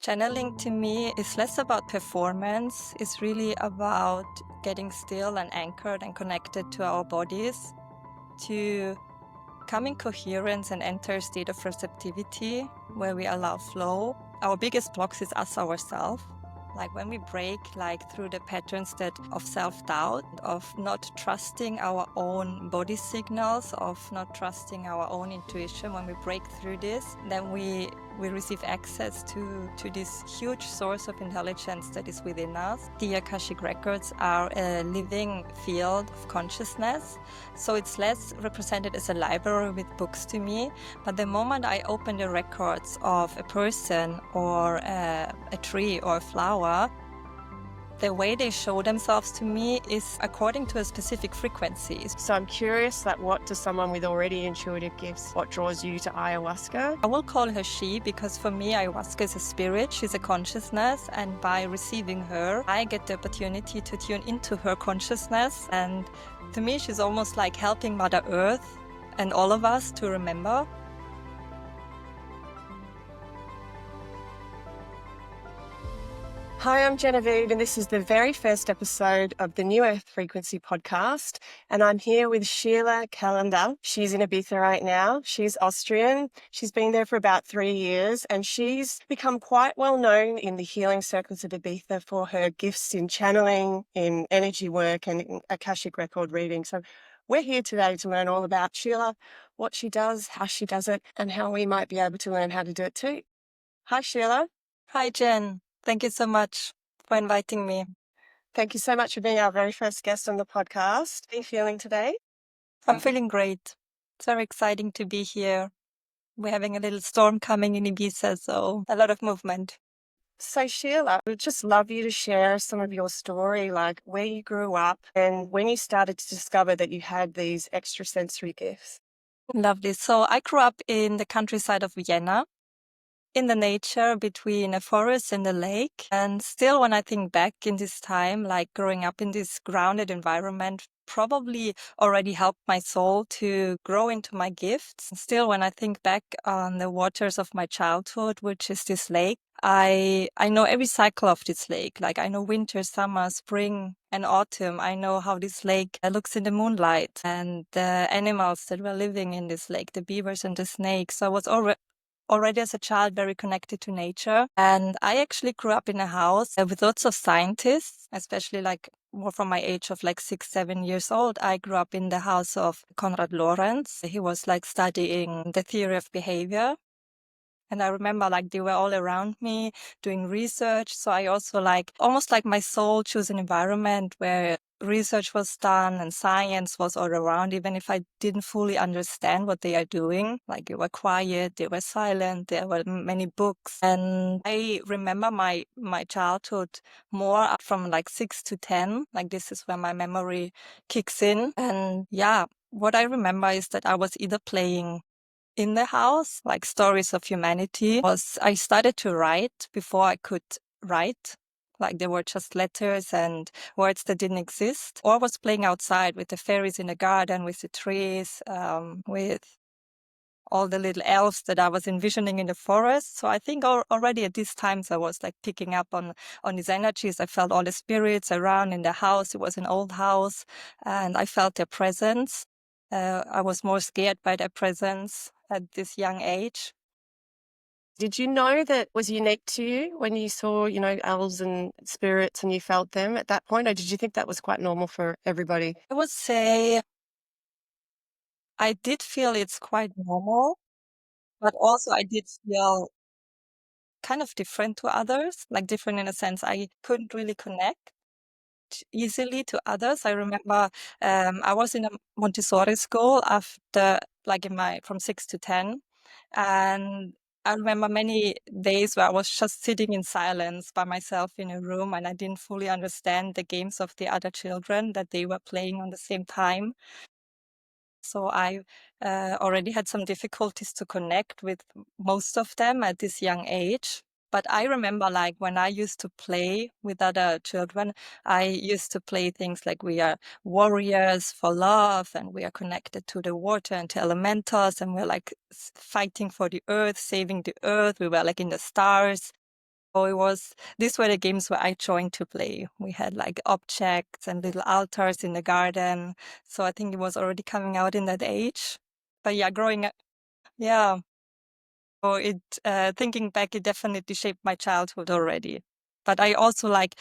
Channeling to me is less about performance, it's really about getting still and anchored and connected to our bodies, to come in coherence and enter a state of receptivity where we allow flow. Our biggest blocks is us ourselves. Like when we break through the patterns of self-doubt, of not trusting our own body signals, of not trusting our own intuition, when we break through this, then we receive access to this huge source of intelligence that is within us. The Akashic Records are a living field of consciousness, so it's less represented as a library with books to me, but the moment I open the records of a person or a tree or a flower, the way they show themselves to me is according to a specific frequency. So I'm curious, what does someone with already intuitive gifts, what draws you to ayahuasca? I will call her she because for me ayahuasca is a spirit, she's a consciousness, and by receiving her, I get the opportunity to tune into her consciousness, and to me she's almost like helping Mother Earth and all of us to remember. Hi, I'm Genevieve, and this is the very first episode of the New Earth Frequency podcast. And I'm here with Sheila Kalenda. She's in Ibiza right now. She's Austrian. She's been there for about 3 years, and she's become quite well known in the healing circles of Ibiza for her gifts in channeling, in energy work, and in Akashic record reading. So we're here today to learn all about Sheila, what she does, how she does it, and how we might be able to learn how to do it too. Hi, Sheila. Hi, Jen. Thank you so much for inviting me. Thank you so much for being our very first guest on the podcast. How are you feeling today? I'm feeling great. It's very exciting to be here. We're having a little storm coming in Ibiza, so a lot of movement. So Sheila, we'd just love you to share some of your story, like where you grew up and when you started to discover that you had these extrasensory gifts. Lovely. So I grew up in the countryside of Vienna, in the nature between a forest and a lake. And still, when I think back in this time, like growing up in this grounded environment, probably already helped my soul to grow into my gifts. Still, when I think back on the waters of my childhood, which is this lake, I know every cycle of this lake. Like I know winter, summer, spring, and autumn. I know how this lake looks in the moonlight and the animals that were living in this lake, the beavers and the snakes. So I was already as a child very connected to nature. And I actually grew up in a house with lots of scientists, especially like more from my age of like 6, 7 years old. I grew up in the house of Konrad Lorenz. He was like studying the theory of behavior. And I remember like they were all around me doing research. So I also almost like my soul chose an environment where research was done and science was all around, even if I didn't fully understand what they are doing. Like they were quiet, they were silent, there were many books. And I remember my childhood more from like 6 to 10. Like this is where my memory kicks in. And yeah, what I remember is that I was either playing in the house, like stories of humanity, was I started to write before I could write. Like there were just letters and words that didn't exist. Or I was playing outside with the fairies in the garden, with the trees, with all the little elves that I was envisioning in the forest. So I think already at these times I was like picking up on these energies. I felt all the spirits around in the house. It was an old house and I felt their presence. I was more scared by their presence at this young age. Did you know that was unique to you when you saw, elves and spirits and you felt them at that point? Or did you think that was quite normal for everybody? I would say I did feel it's quite normal, but also I did feel kind of different to others, like different in a sense I couldn't really connect easily to others. I remember I was in a Montessori school after from 6 to 10, and I remember many days where I was just sitting in silence by myself in a room and I didn't fully understand the games of the other children that they were playing on the same time. So I already had some difficulties to connect with most of them at this young age. But I remember like when I used to play with other children, I used to play things like we are warriors for love and we are connected to the water and to elementals and we're like fighting for the earth, saving the earth. We were like in the stars. So these were the games where I joined to play. We had like objects and little altars in the garden. So I think it was already coming out in that age. But yeah, growing up, yeah. So thinking back, it definitely shaped my childhood already. But I also like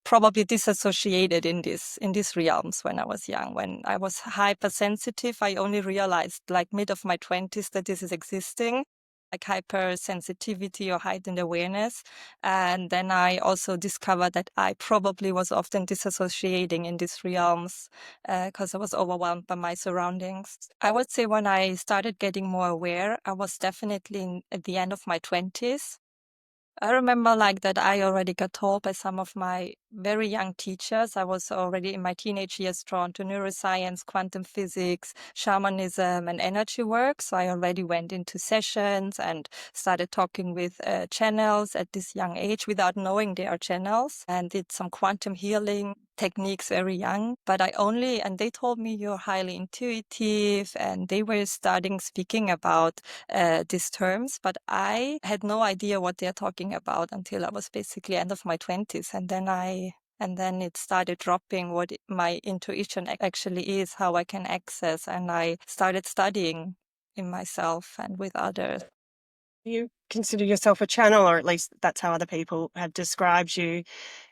probably disassociated in these realms when I was young. When I was hypersensitive, I only realized like mid of my 20s that this is existing, like hypersensitivity or heightened awareness. And then I also discovered that I probably was often disassociating in these realms because I was overwhelmed by my surroundings. I would say when I started getting more aware, I was definitely at the end of my 20s. I remember like that I already got told by some of my very young teachers. I was already in my teenage years drawn to neuroscience, quantum physics, shamanism, and energy work. So I already went into sessions and started talking with channels at this young age without knowing they are channels, and did some quantum healing techniques very young. But and they told me you're highly intuitive, and they were starting speaking about these terms, but I had no idea what they're talking about until I was basically end of my 20s. And then it started dropping what my intuition actually is, how I can access. And I started studying in myself and with others. You consider yourself a channel, or at least that's how other people have described you.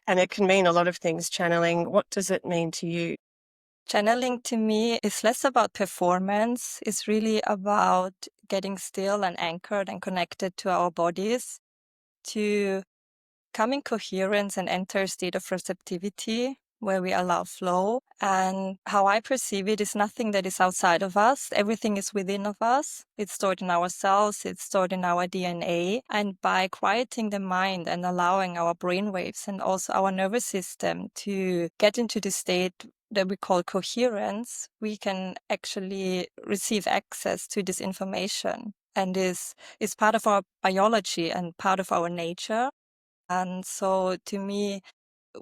And it can mean a lot of things, channeling. What does it mean to you? Channeling to me is less about performance. It's really about getting still and anchored and connected to our bodies, to come in coherence and enter a state of receptivity where we allow flow. And how I perceive it is nothing that is outside of us. Everything is within of us. It's stored in our cells. It's stored in our DNA. And by quieting the mind and allowing our brain waves and also our nervous system to get into the state that we call coherence, we can actually receive access to this information. And this is part of our biology and part of our nature. And so to me,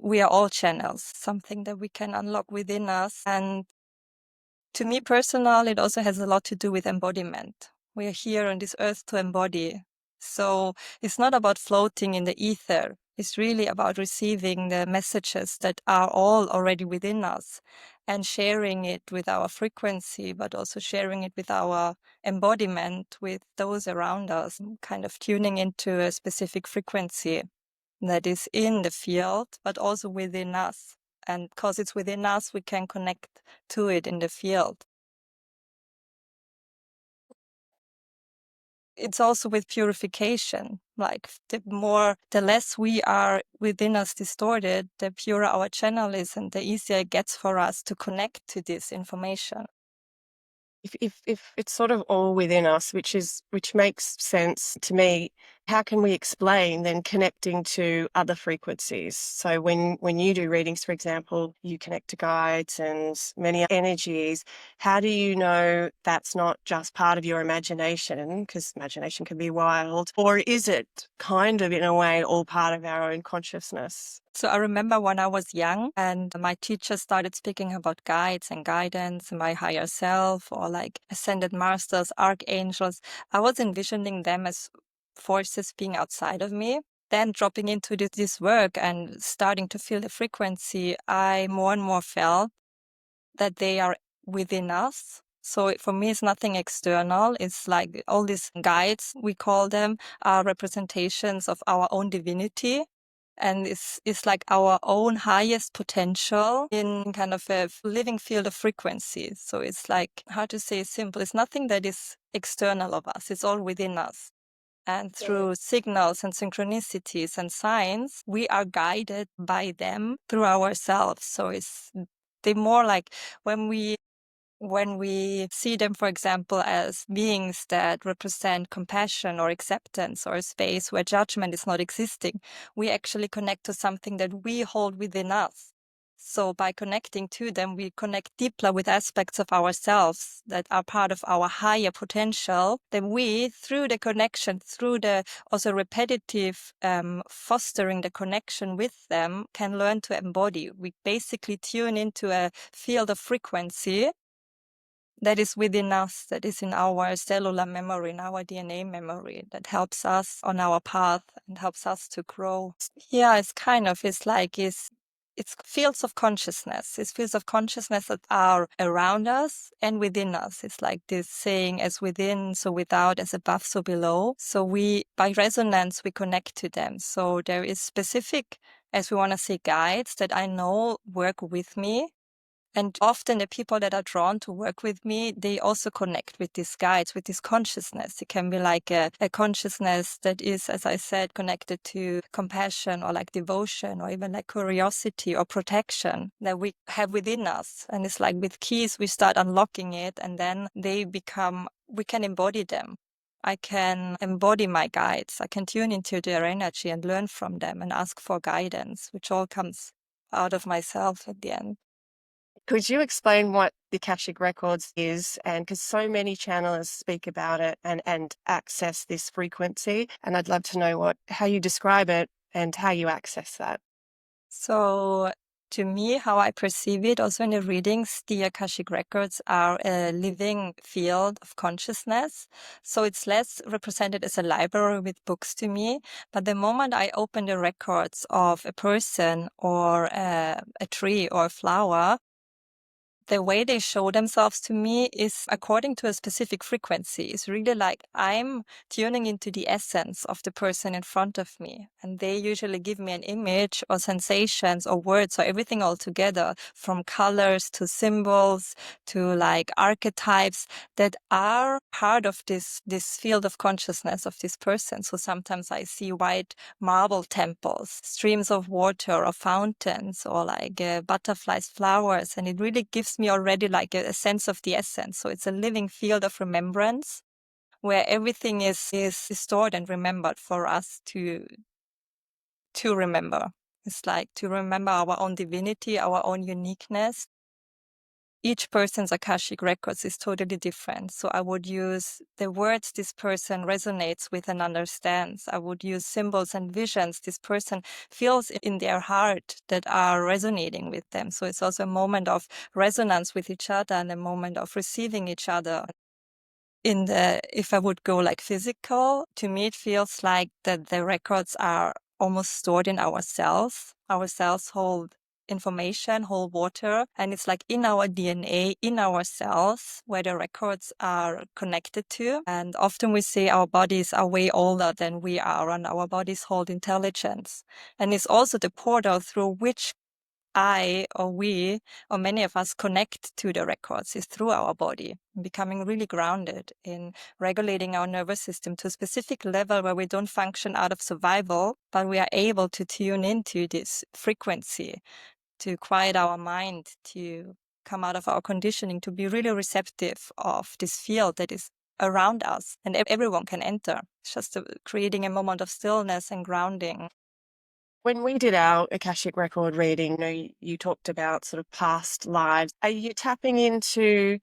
we are all channels, something that we can unlock within us. And to me personal, it also has a lot to do with embodiment. We are here on this earth to embody. So it's not about floating in the ether. It's really about receiving the messages that are all already within us and sharing it with our frequency, but also sharing it with our embodiment, with those around us, kind of tuning into a specific frequency that is in the field, but also within us. And because it's within us, we can connect to it in the field. It's also with purification. Like the less we are within us distorted, the purer our channel is, and the easier it gets for us to connect to this information. If it's sort of all within us, which makes sense to me, how can we explain then connecting to other frequencies? So when you do readings, for example, you connect to guides and many energies. How do you know that's not just part of your imagination? Because imagination can be wild. Or is it kind of, in a way, all part of our own consciousness? So I remember when I was young and my teacher started speaking about guides and guidance, my higher self, or like ascended masters, archangels. I was envisioning them as forces being outside of me. Then dropping into this work and starting to feel the frequency, I more and more felt that they are within us. So for me, it's nothing external. It's like all these guides, we call them, are representations of our own divinity. And it's like our own highest potential in kind of a living field of frequency. So it's like, how to say simple, it's nothing that is external of us. It's all within us. And through signals and synchronicities and signs, we are guided by them through ourselves. So they more like when we see them, for example, as beings that represent compassion or acceptance or a space where judgment is not existing, we actually connect to something that we hold within us. So by connecting to them, we connect deeper with aspects of ourselves that are part of our higher potential. Then we, through the connection, through the also repetitive fostering the connection with them, can learn to embody. We basically tune into a field of frequency that is within us, that is in our cellular memory, in our DNA memory, that helps us on our path and helps us to grow. Yeah, it's fields of consciousness. It's fields of consciousness that are around us and within us. It's like this saying, as within, so without, as above, so below. So by resonance, we connect to them. So there is specific, as we want to say, guides that I know work with me. And often the people that are drawn to work with me, they also connect with these guides, with this consciousness. It can be like a consciousness that is, as I said, connected to compassion or like devotion or even like curiosity or protection that we have within us. And it's like with keys, we start unlocking it and then we can embody them. I can embody my guides. I can tune into their energy and learn from them and ask for guidance, which all comes out of myself at the end. Could you explain what the Akashic Records is? And because so many channelers speak about it and access this frequency, and I'd love to know how you describe it and how you access that. So to me, how I perceive it, also in the readings, the Akashic Records are a living field of consciousness. So it's less represented as a library with books to me. But the moment I open the records of a person or a tree or a flower, the way they show themselves to me is according to a specific frequency. It's really like I'm tuning into the essence of the person in front of me. And they usually give me an image or sensations or words or everything all together, from colors to symbols to like archetypes that are part of this field of consciousness of this person. So sometimes I see white marble temples, streams of water or fountains or like butterflies, flowers. And it really gives me already like a sense of the essence. So it's a living field of remembrance where everything is stored and remembered for us to remember. It's like to remember our own divinity, our own uniqueness. Each person's Akashic Records is totally different. So I would use the words this person resonates with and understands. I would use symbols and visions this person feels in their heart that are resonating with them. So it's also a moment of resonance with each other and a moment of receiving each other. If I would go like physical, to me it feels like that the records are almost stored in our cells. Our cells hold information, hold water, and it's like in our DNA, in our cells, where the records are connected to. And often we say our bodies are way older than we are, and our bodies hold intelligence. And it's also the portal through which I or we or many of us connect to the records is through our body, becoming really grounded in regulating our nervous system to a specific level where we don't function out of survival, but we are able to tune into this frequency, to quiet our mind, to come out of our conditioning, to be really receptive of this field that is around us and everyone can enter. It's just creating a moment of stillness and grounding. When we did our Akashic Record reading, you talked about sort of past lives. Are you tapping into,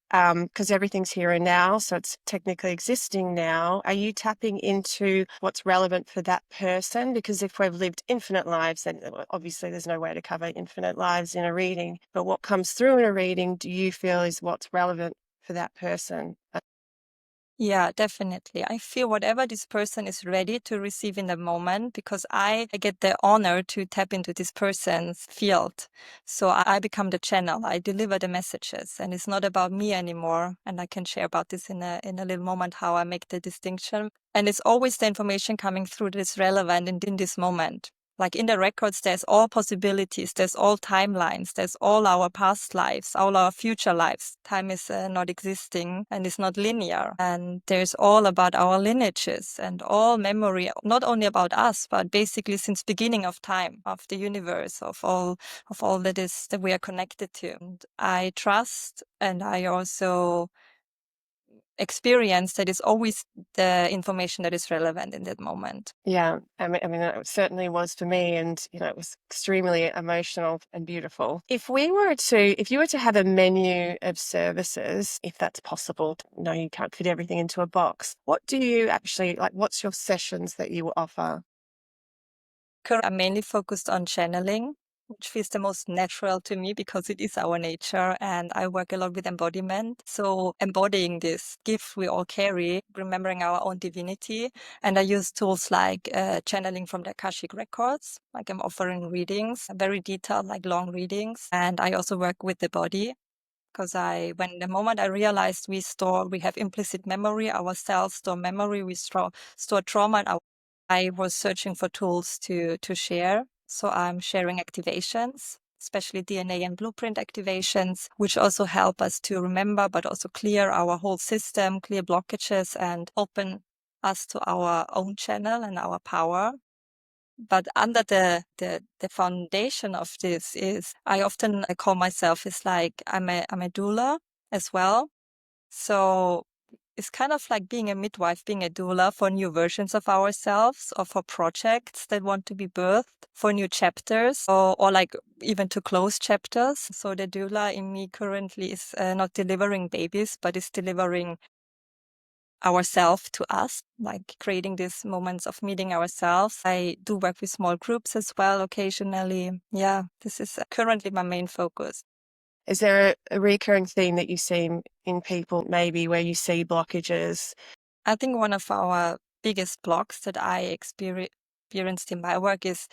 because everything's here and now, so it's technically existing now, are you tapping into what's relevant for that person? Because if we've lived infinite lives, then obviously there's no way to cover infinite lives in a reading. But what comes through in a reading, do you feel is what's relevant for that person? Yeah, definitely. I feel whatever this person is ready to receive in the moment, because I get the honor to tap into this person's field. So I become the channel. I deliver the messages, and it's not about me anymore. And I can share about this in a little moment, how I make the distinction. And it's always the information coming through that is relevant in this moment. Like in the records, there's all possibilities, there's all timelines, there's all our past lives, all our future lives. Time is not existing and is not linear. And there's all about our lineages and all memory, not only about us, but basically since beginning of time, of the universe, of all that we are connected to. And I trust, and I also experience that is always the information that is relevant in that moment. Yeah, I mean, that certainly was for me, and it was extremely emotional and beautiful. If you were to have a menu of services, if that's possible, no, you can't fit everything into a box. What do you actually like? What's your sessions that you offer? I'm mainly focused on channeling. which feels the most natural to me because it is our nature. And I work a lot with embodiment. So embodying this gift we all carry, remembering our own divinity. And I use tools like channeling from the Akashic Records. Like I'm offering readings, very detailed, like long readings. And I also work with the body. Because when the moment I realized we have implicit memory, our cells store memory, we store trauma. I was searching for tools to share. So I'm sharing activations, especially DNA and blueprint activations, which also help us to remember, but also clear our whole system, clear blockages, and open us to our own channel and our power. But under the foundation of this is I often call myself is like I'm a doula as well. So it's kind of like being a midwife, being a doula for new versions of ourselves or for projects that want to be birthed, for new chapters or like even to close chapters. So the doula in me currently is not delivering babies, but is delivering ourselves to us, like creating these moments of meeting ourselves. I do work with small groups as well occasionally. Yeah, this is currently my main focus. Is there a recurring theme that you see in people, maybe where you see blockages? I think one of our biggest blocks that I experienced in my work is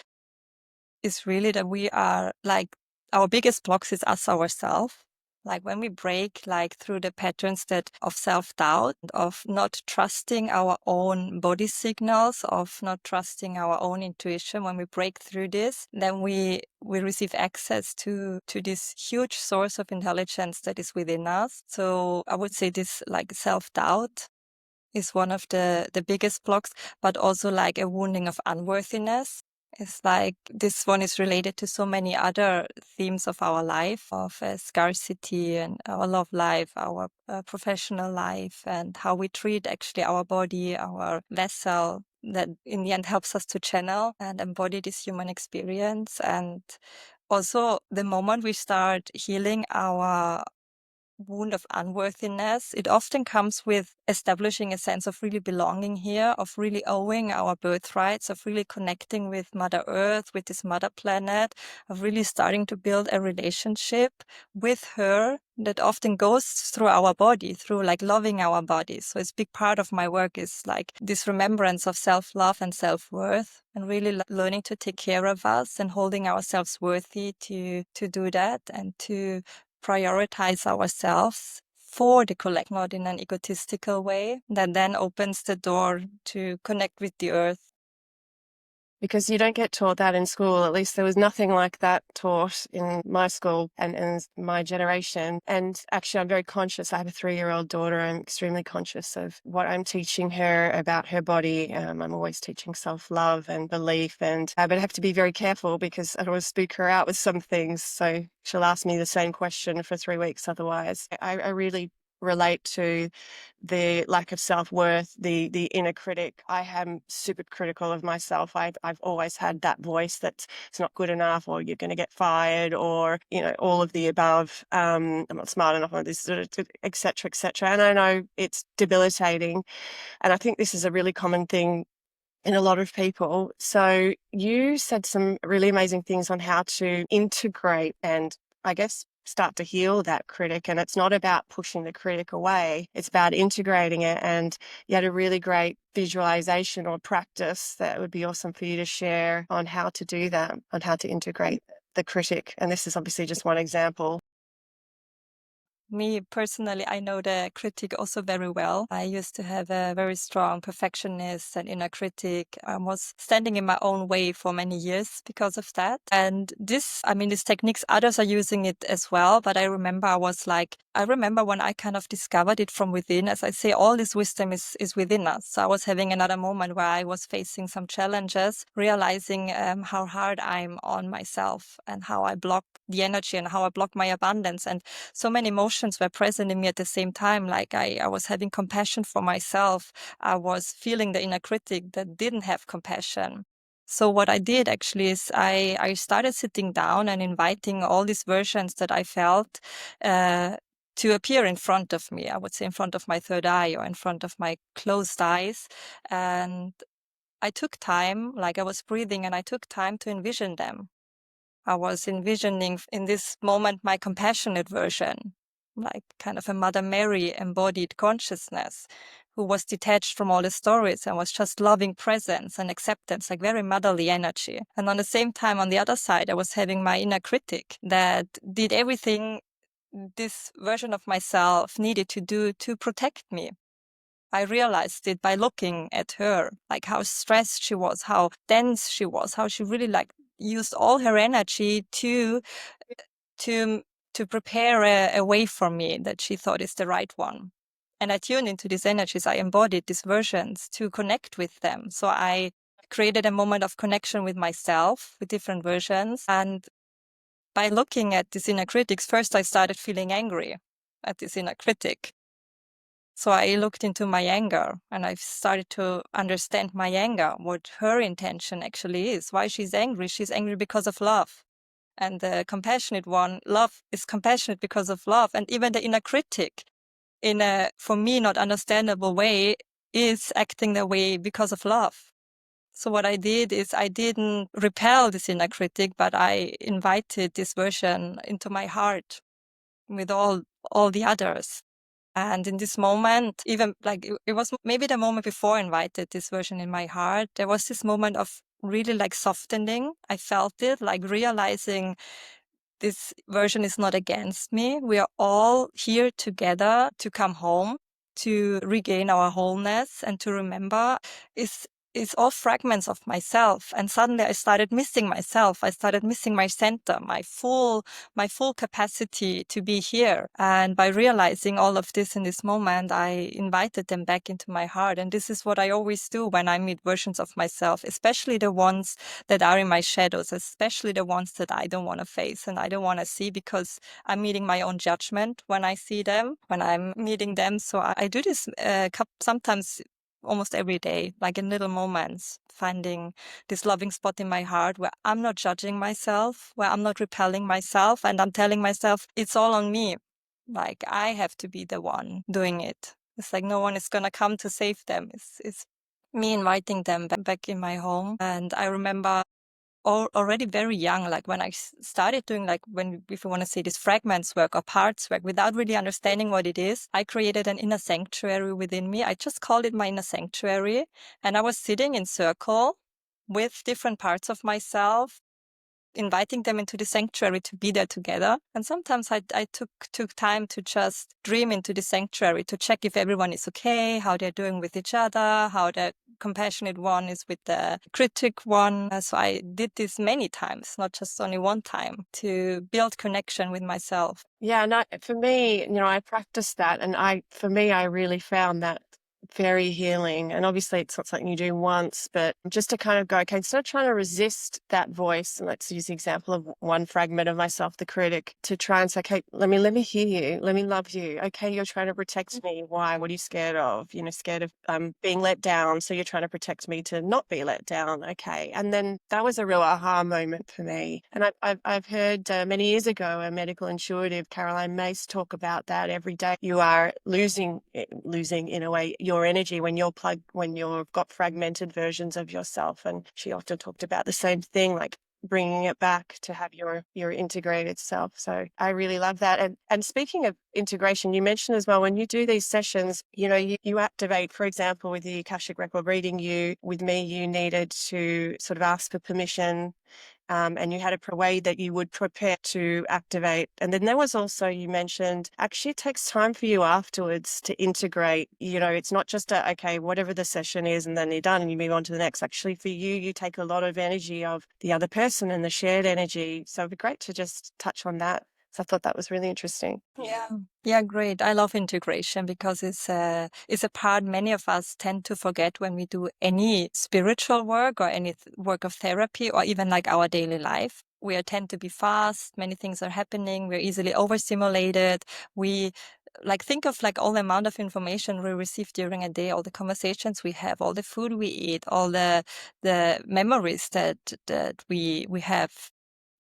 really that we are like our biggest blocks is us ourselves. Like when we break like through the patterns that of self-doubt, of not trusting our own body signals, of not trusting our own intuition, when we break through this, then we receive access to this huge source of intelligence that is within us. So I would say this like self-doubt is one of the biggest blocks, but also like a wounding of unworthiness. It's like this one is related to so many other themes of our life, of scarcity and our love life, our professional life, and how we treat actually our body, our vessel, that in the end helps us to channel and embody this human experience. And also the moment we start healing our wound of unworthiness, it often comes with establishing a sense of really belonging here, of really owing our birthrights, of really connecting with Mother Earth, with this mother planet, of really starting to build a relationship with her that often goes through our body, through like loving our body. So it's a big part of my work is like this remembrance of self-love and self-worth and really learning to take care of us and holding ourselves worthy to do that and to prioritize ourselves for the collect, not in an egotistical way, that then opens the door to connect with the earth. Because you don't get taught that in school. At least there was nothing like that taught in my school and my generation. And actually, I'm very conscious. I have a 3-year-old daughter. I'm extremely conscious of what I'm teaching her about her body. I'm always teaching self-love and belief. But I have to be very careful because I don't want to spook her out with some things. So she'll ask me the same question for 3 weeks otherwise. I really relate to the lack of self-worth, the inner critic. I am super critical of myself. I've always had that voice that it's not good enough, or you're going to get fired, or all of the above. I'm not smart enough on this, etc., etc. And I know it's debilitating, and I think this is a really common thing in a lot of people. So you said some really amazing things on how to integrate and, I guess, start to heal that critic. And it's not about pushing the critic away. It's about integrating it. And you had a really great visualization or practice that would be awesome for you to share on how to do that, on how to integrate the critic. And this is obviously just one example. Me personally, I know the critic also very well. I used to have a very strong perfectionist and inner critic. I was standing in my own way for many years because of that. And these techniques, others are using it as well. But I remember I remember when I kind of discovered it from within. As I say, all this wisdom is within us. So I was having another moment where I was facing some challenges, realizing how hard I'm on myself and how I block the energy and how I block my abundance. And so many emotions were present in me at the same time. Like I was having compassion for myself. I was feeling the inner critic that didn't have compassion. So what I did actually is I started sitting down and inviting all these versions that I felt to appear in front of me. I would say in front of my third eye or in front of my closed eyes. And I took time, like I was breathing, and I took time to envision them. I was envisioning in this moment my compassionate version, like kind of a Mother Mary embodied consciousness who was detached from all the stories and was just loving presence and acceptance, like very motherly energy. And on the same time, on the other side, I was having my inner critic that did everything this version of myself needed to do to protect me. I realized it by looking at her, like how stressed she was, how dense she was, how she really like used all her energy to to prepare a way for me that she thought is the right one. And I tuned into these energies. I embodied these versions to connect with them. So I created a moment of connection with myself, with different versions. And by looking at these inner critics, first I started feeling angry at this inner critic. So I looked into my anger and I started to understand my anger, what her intention actually is, why she's angry. She's angry because of love. And the compassionate one, love is compassionate because of love. And even the inner critic, in a, for me, not understandable way, is acting that way because of love. So what I did is I didn't repel this inner critic, but I invited this version into my heart with all the others. And in this moment, even like it was maybe the moment before I invited this version in my heart, there was this moment of really like softening. I felt it, like realizing this version is not against me. We are all here together to come home, to regain our wholeness and to remember is all fragments of myself. And suddenly I started missing myself. I started missing my center, my full capacity to be here. And by realizing all of this in this moment, I invited them back into my heart. And this is what I always do when I meet versions of myself, especially the ones that are in my shadows, especially the ones that I don't want to face and I don't want to see, because I'm meeting my own judgment when I see them, when I'm meeting them. So I do this sometimes almost every day, like in little moments, finding this loving spot in my heart where I'm not judging myself, where I'm not repelling myself, and I'm telling myself it's all on me. Like I have to be the one doing it. It's like no one is going to come to save them. It's me inviting them back in my home. And I remember already very young, like when I started doing, like when, if you want to say this fragments work or parts work, without really understanding what it is, I created an inner sanctuary within me. I just called it my inner sanctuary. And I was sitting in circle with different parts of myself, inviting them into the sanctuary to be there together. And sometimes I took time to just dream into the sanctuary to check if everyone is okay, how they're doing with each other, how the compassionate one is with the critic one. So I did this many times, not just only one time, to build connection with myself. Yeah, no, for me, I practiced that, and for me, I really found that very healing. And obviously it's not something you do once, but just to kind of go, okay, instead of trying to resist that voice, and let's use the example of one fragment of myself, the critic, to try and say, okay, let me hear you, let me love you. Okay, you're trying to protect me. Why? What are you scared of? Scared of being let down. So you're trying to protect me to not be let down. Okay. And then that was a real aha moment for me. And I've heard many years ago, a medical intuitive, Caroline Mace, talk about that. Every day you are losing in a way your energy when you've got fragmented versions of yourself. And she often talked about the same thing, like bringing it back to have your integrated self. So I really love that. And speaking of integration, you mentioned as well, when you do these sessions, you activate, for example, with the Akashic record reading, with me, you needed to sort of ask for permission. And you had a way that you would prepare to activate. And then there was also, you mentioned, actually it takes time for you afterwards to integrate. It's not just okay, whatever the session is, and then you're done and you move on to the next. Actually, for you take a lot of energy of the other person and the shared energy. So it'd be great to just touch on that. So I thought that was really interesting. Yeah, great. I love integration because it's a part many of us tend to forget when we do any spiritual work or any work of therapy or even like our daily life. We tend to be fast. Many things are happening. We're easily overstimulated. We think of like all the amount of information we receive during a day, all the conversations we have, all the food we eat, all the memories that we have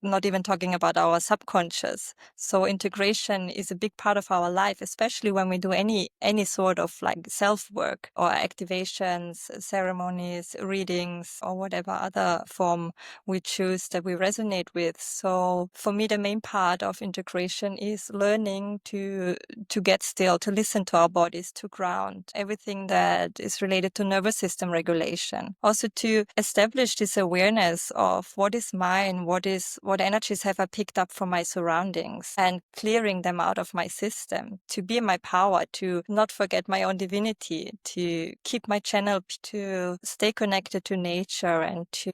not even talking about our subconscious. So integration is a big part of our life, especially when we do any sort of like self-work or activations, ceremonies, readings, or whatever other form we choose that we resonate with. So for me, the main part of integration is learning to get still, to listen to our bodies, to ground everything that is related to nervous system regulation. Also to establish this awareness of what is mine, what energies have I picked up from my surroundings, and clearing them out of my system, to be in my power, to not forget my own divinity, to keep my channel, to stay connected to nature, and to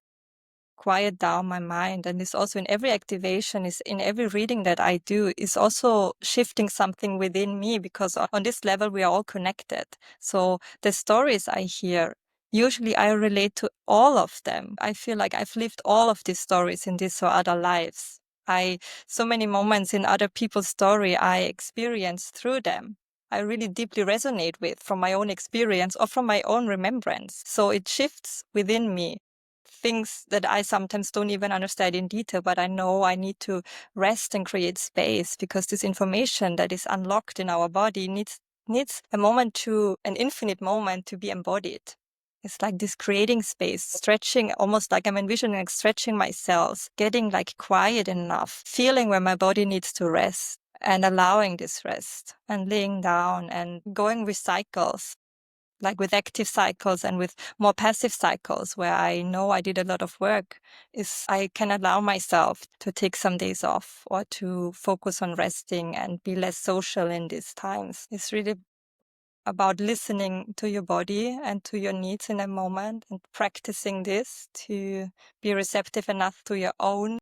quiet down my mind. And it's also in every activation, is in every reading that I do, is also shifting something within me, because on this level we are all connected. So the stories I hear, usually I relate to all of them. I feel like I've lived all of these stories in this or other lives. So many moments in other people's story I experience through them. I really deeply resonate with from my own experience or from my own remembrance. So it shifts within me things that I sometimes don't even understand in detail, but I know I need to rest and create space, because this information that is unlocked in our body needs an infinite moment to be embodied. It's like this creating space, stretching, almost like I'm envisioning like stretching my cells, getting like quiet enough, feeling where my body needs to rest, and allowing this rest, and laying down and going with cycles, like with active cycles and with more passive cycles, where I know I did a lot of work, is I can allow myself to take some days off or to focus on resting and be less social in these times. It's really about listening to your body and to your needs in a moment, and practicing this to be receptive enough to your own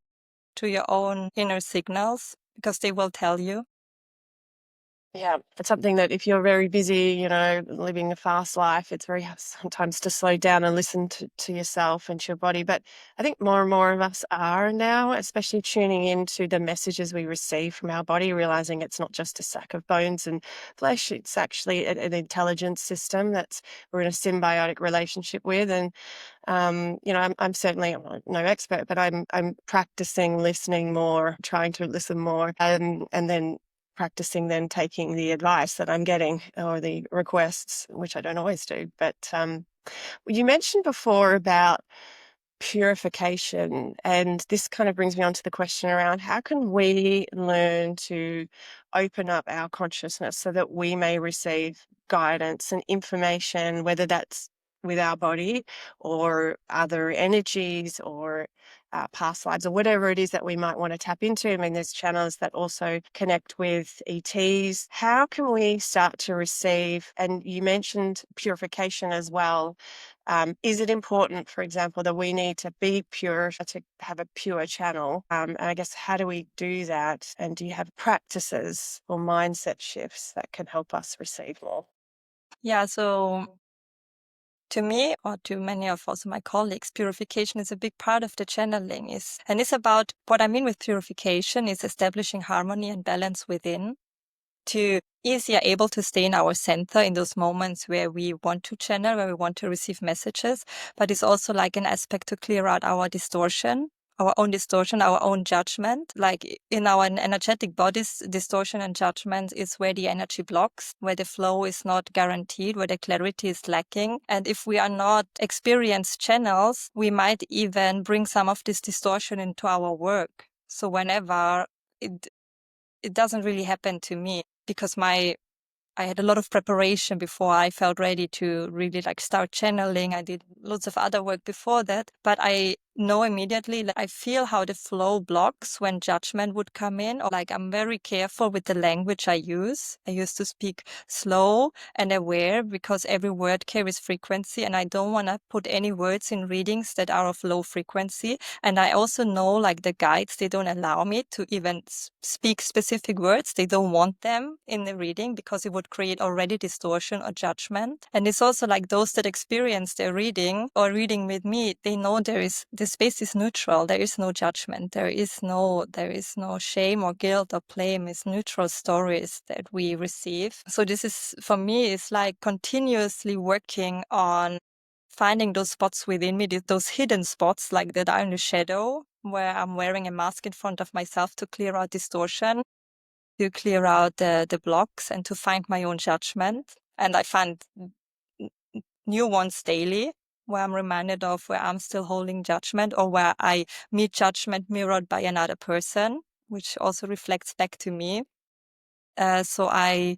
inner signals, because they will tell you. Yeah, it's something that if you're very busy, living a fast life, it's very hard sometimes to slow down and listen to yourself and to your body. But I think more and more of us are now, especially tuning into the messages we receive from our body, realizing it's not just a sack of bones and flesh, it's actually an intelligence system that's we're in a symbiotic relationship with. And I'm certainly no expert, but I'm practicing listening more, trying to listen more, and then practicing then taking the advice that I'm getting or the requests, which I don't always do. But you mentioned before about purification, and this kind of brings me on to the question around how can we learn to open up our consciousness so that we may receive guidance and information, whether that's with our body or other energies or past lives or whatever it is that we might want to tap into. I mean, there's channels that also connect with ETs. How can we start to receive, and you mentioned purification as well. Is it important, for example, that we need to be pure to have a pure channel? And I guess, how do we do that? And do you have practices or mindset shifts that can help us receive more? Yeah, so to me, or to many of also my colleagues, purification is a big part of the channeling. And it's about, what I mean with purification is establishing harmony and balance within, to easier able to stay in our center in those moments where we want to channel, where we want to receive messages. But it's also like an aspect to clear out our distortion, our own judgment. Like in our energetic bodies, distortion and judgment is where the energy blocks, where the flow is not guaranteed, where the clarity is lacking. And if we are not experienced channels, we might even bring some of this distortion into our work. So whenever it doesn't really happen to me, because I had a lot of preparation before I felt ready to really like start channeling. I did lots of other work before that, but I know immediately, like, I feel how the flow blocks when judgment would come in, or like I'm very careful with the language I use. I used to speak slow and aware, because every word carries frequency, and I don't want to put any words in readings that are of low frequency. And I also know, like, the guides, they don't allow me to even speak specific words. They don't want them in the reading, because it would create already distortion or judgment. And it's also like those that experience their reading or reading with me, they know the space is neutral. There is no judgment. There is no shame or guilt or blame. It's neutral stories that we receive. So this is, for me, it's like continuously working on finding those spots within me, those hidden spots like that are in the shadow, where I'm wearing a mask in front of myself to clear out distortion, to clear out the blocks, and to find my own judgment. And I find new ones daily, where I'm reminded of where I'm still holding judgment, or where I meet judgment mirrored by another person, which also reflects back to me. So I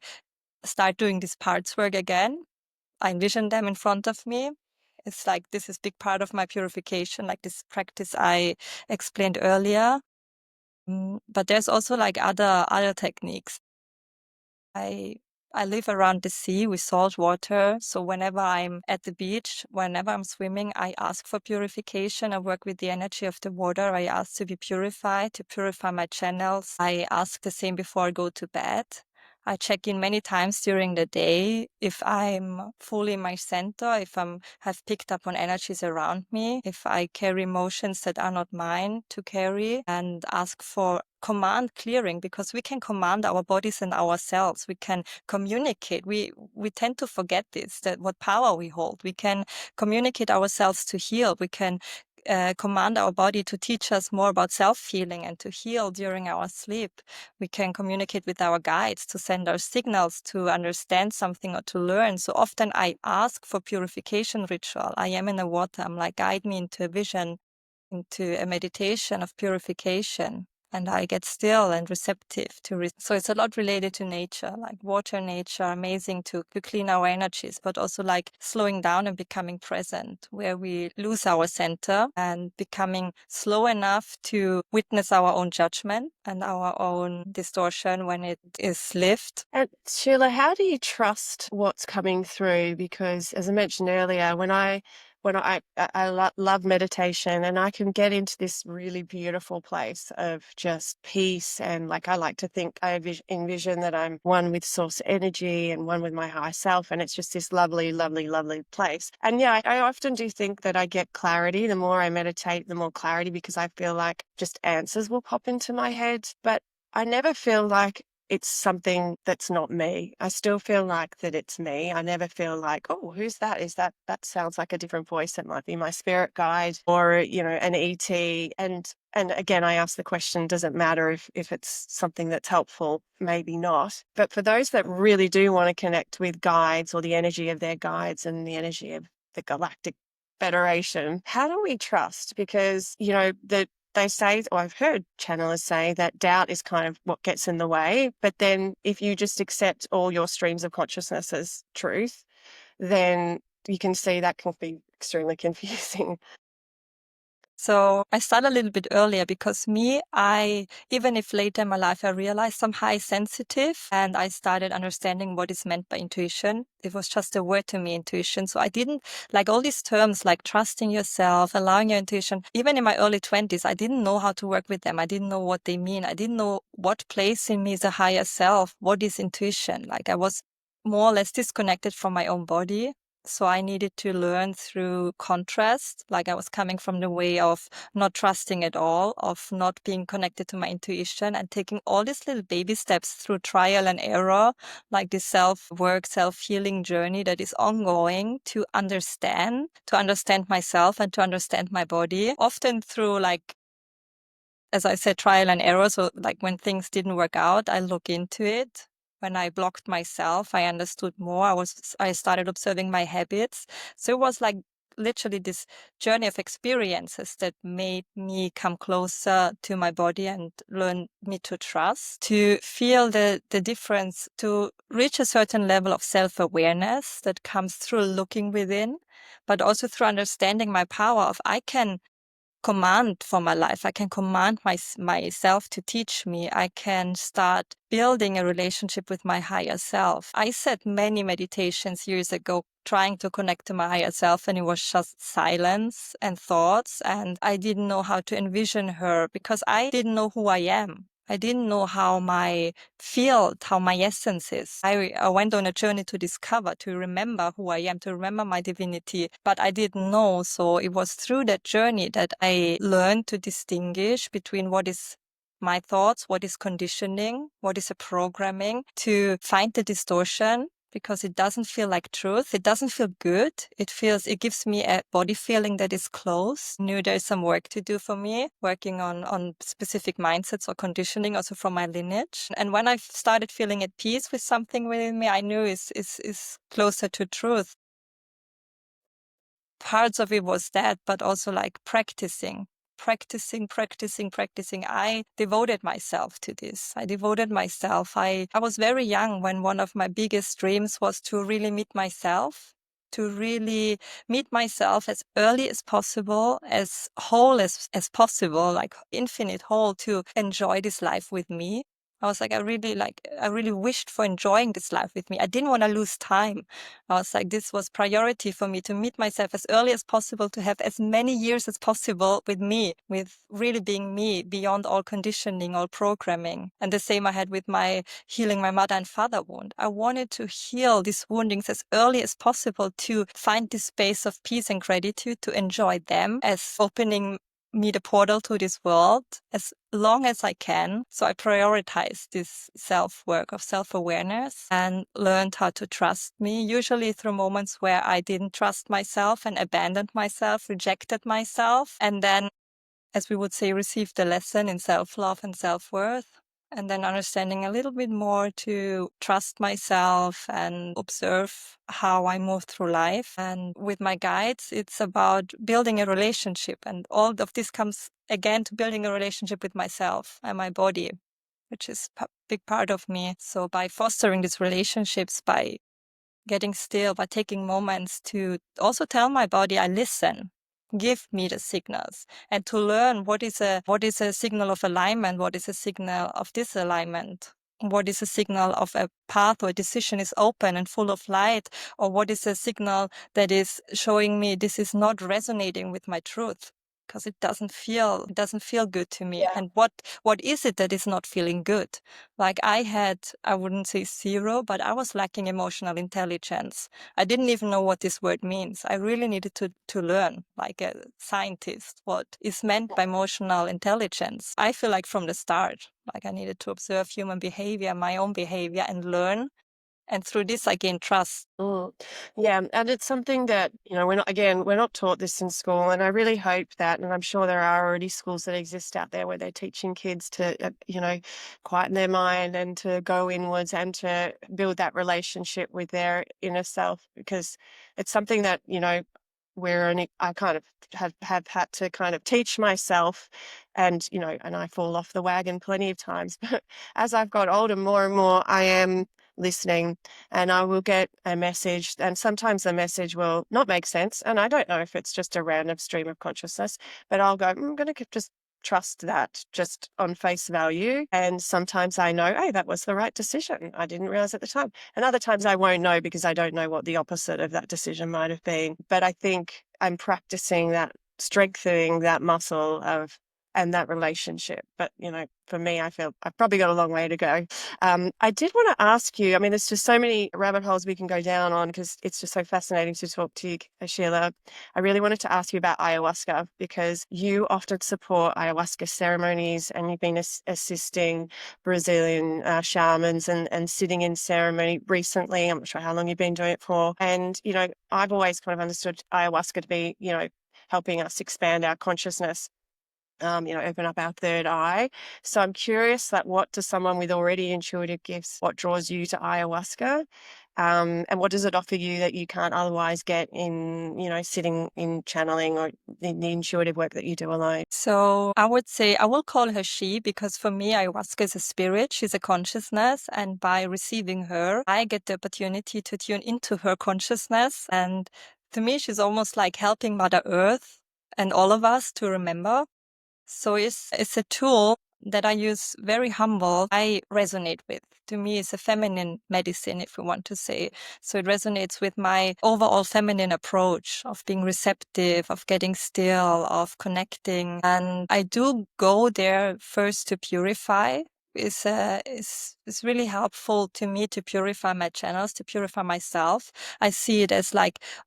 start doing this parts work again. I envision them in front of me. It's like this is big part of my purification, like this practice I explained earlier. But there's also like other techniques. I live around the sea with salt water. So whenever I'm at the beach, whenever I'm swimming, I ask for purification. I work with the energy of the water. I ask to be purified, to purify my channels. I ask the same before I go to bed. I check in many times during the day if I'm fully in my center, if I have picked up on energies around me, if I carry emotions that are not mine to carry, and ask for command clearing, because we can command our bodies and ourselves. We can communicate. We tend to forget this, that what power we hold. We can communicate ourselves to heal. We can command our body to teach us more about self-healing and to heal during our sleep. We can communicate with our guides to send our signals to understand something or to learn. So often I ask for purification ritual. I am in the water. I'm like, guide me into a vision, into a meditation of purification. And I get still and receptive to it. So it's a lot related to nature, like water, nature, amazing to clean our energies, but also like slowing down and becoming present, where we lose our center and becoming slow enough to witness our own judgment and our own distortion when it is lived. And Sheila, how do you trust what's coming through? Because as I mentioned earlier, when I love meditation, and I can get into this really beautiful place of just peace. And like, I like to think I envision that I'm one with source energy and one with my higher self. And it's just this lovely, lovely, lovely place. And yeah, I often do think that I get clarity. The more I meditate, the more clarity, because I feel like just answers will pop into my head. But I never feel like it's something that's not me. I still feel like that it's me. I never feel like, oh, who's that? That sounds like a different voice. That might be my spirit guide or, an ET. And again, I ask the question, does it matter if it's something that's helpful? Maybe not. But for those that really do want to connect with guides or the energy of their guides and the energy of the Galactic Federation, how do we trust? Because, they say, or I've heard channelers say, that doubt is kind of what gets in the way. But then if you just accept all your streams of consciousness as truth, then you can see that can be extremely confusing. So I started a little bit earlier because even if later in my life I realized I'm high sensitive and I started understanding what is meant by intuition. It was just a word to me, intuition. So I didn't like all these terms like trusting yourself, allowing your intuition. Even in my early 20s, I didn't know how to work with them. I didn't know what they mean. I didn't know what place in me is a higher self. What is intuition? Like I was more or less disconnected from my own body. So I needed to learn through contrast, like I was coming from the way of not trusting at all, of not being connected to my intuition, and taking all these little baby steps through trial and error, like this self-work, self-healing journey that is ongoing to understand myself and to understand my body, often through like, as I said, trial and error. So like when things didn't work out, I look into it. When I blocked myself, I understood more. I started observing my habits. So it was like literally this journey of experiences that made me come closer to my body and learn me to trust, to feel the difference, to reach a certain level of self-awareness that comes through looking within, but also through understanding my power of I can command for my life. I can command myself to teach me. I can start building a relationship with my higher self. I said many meditations years ago trying to connect to my higher self, and it was just silence and thoughts. And I didn't know how to envision her because I didn't know who I am. I didn't know how my field, how my essence is. I went on a journey to discover, to remember who I am, to remember my divinity, but I didn't know. So it was through that journey that I learned to distinguish between what is my thoughts, what is conditioning, what is a programming, to find the distortion, because it doesn't feel like truth. It doesn't feel good. It gives me a body feeling that is close. I knew there's some work to do for me, working on specific mindsets or conditioning also from my lineage. And when I started feeling at peace with something within me, I knew is closer to truth. Parts of it was that, but also like practicing. I devoted myself to this. I was very young when one of my biggest dreams was to really meet myself, as early as possible, as whole as possible, like infinite whole, to enjoy this life with me. I was like, I really wished for enjoying this life with me. I didn't want to lose time. I was like, this was priority for me to meet myself as early as possible, to have as many years as possible with me, with really being me, beyond all conditioning, all programming. And the same I had with my healing my mother and father wound. I wanted to heal these woundings as early as possible, to find this space of peace and gratitude, to enjoy them as opening me the portal to this world as long as I can. So I prioritize this self-work of self-awareness and learned how to trust me, usually through moments where I didn't trust myself and abandoned myself, rejected myself, and then, as we would say, received the lesson in self-love and self-worth. And then understanding a little bit more to trust myself and observe how I move through life. And with my guides, it's about building a relationship. And all of this comes again to building a relationship with myself and my body, which is a big part of me. So by fostering these relationships, by getting still, by taking moments to also tell my body, I listen. Give me the signals, and to learn what is a signal of alignment, what is a signal of disalignment, what is a signal of a path or a decision is open and full of light, or what is a signal that is showing me this is not resonating with my truth, because it doesn't feel good to me. Yeah. And what is it that is not feeling good? Like I wouldn't say zero, but I was lacking emotional intelligence. I didn't even know what this word means. I really needed to learn, like a scientist, what is meant by emotional intelligence. I feel like from the start, like I needed to observe human behavior, my own behavior, and learn. And through this, I gained trust. Yeah, and it's something that, we're not taught this in school, and I really hope that, and I'm sure there are already schools that exist out there where they're teaching kids to, quieten their mind and to go inwards and to build that relationship with their inner self, because it's something that, I kind of have had to kind of teach myself, and, and I fall off the wagon plenty of times, but as I've got older, more and more, I am listening, and I will get a message, and sometimes the message will not make sense, and I don't know if it's just a random stream of consciousness, but I'll go, I'm going to just trust that just on face value. And sometimes I know, hey, that was the right decision. I didn't realize at the time. And other times I won't know because I don't know what the opposite of that decision might have been. But I think I'm practicing that, strengthening that muscle of and that relationship. But, for me, I feel I've probably got a long way to go. I did want to ask you, I mean, there's just so many rabbit holes we can go down on because it's just so fascinating to talk to you, Sheila. I really wanted to ask you about ayahuasca, because you often support ayahuasca ceremonies, and you've been assisting Brazilian shamans and sitting in ceremony recently. I'm not sure how long you've been doing it for. And, I've always kind of understood ayahuasca to be, helping us expand our consciousness, open up our third eye. So I'm curious that what does someone with already intuitive gifts, what draws you to ayahuasca? And what does it offer you that you can't otherwise get in, sitting in channeling or in the intuitive work that you do alone? So I would say I will call her she, because for me, ayahuasca is a spirit. She's a consciousness. And by receiving her, I get the opportunity to tune into her consciousness. And to me, she's almost like helping Mother Earth and all of us to remember. So it's a tool that I use, very humble, I resonate with. To me, it's a feminine medicine, if we want to say. So it resonates with my overall feminine approach of being receptive, of getting still, of connecting. And I do go there first to purify. Is really helpful to me to purify my channels, to purify myself. I see it as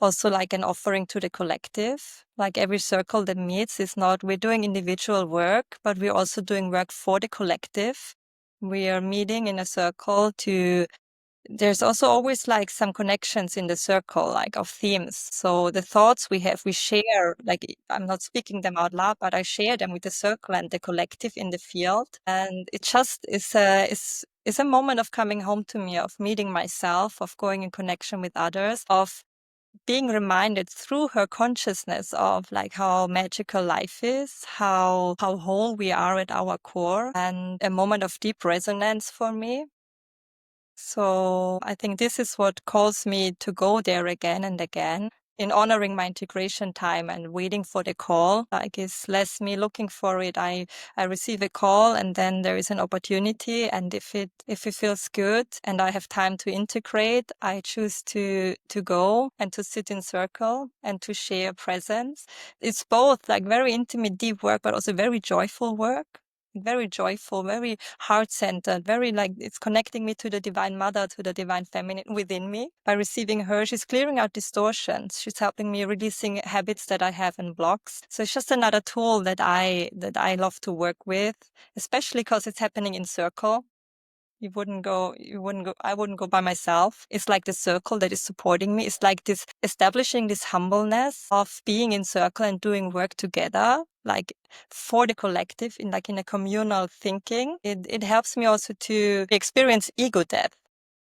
also like an offering to the collective. Like every circle that meets is not, we're doing individual work, but we're also doing work for the collective. We are meeting in a circle to there's also always like some connections in the circle, like of themes. So the thoughts we have, we share, like I'm not speaking them out loud, but I share them with the circle and the collective in the field. And it just is a moment of coming home to me, of meeting myself, of going in connection with others, of being reminded through her consciousness of like how magical life is, how whole we are at our core, and a moment of deep resonance for me. So I think this is what calls me to go there again and again. In honoring my integration time and waiting for the call, like it's less me looking for it. I receive a call and then there is an opportunity. And if it feels good and I have time to integrate, I choose to go and to sit in circle and to share presence. It's both like very intimate, deep work, but also very joyful work. Very joyful, very heart-centered, very like it's connecting me to the Divine Mother, to the Divine Feminine within me. By receiving her, she's clearing out distortions. She's helping me releasing habits that I have and blocks. So it's just another tool that I love to work with, especially because it's happening in circle. I wouldn't go by myself. It's like the circle that is supporting me. It's like this establishing this humbleness of being in circle and doing work together, like for the collective in a communal thinking. It helps me also to experience ego death.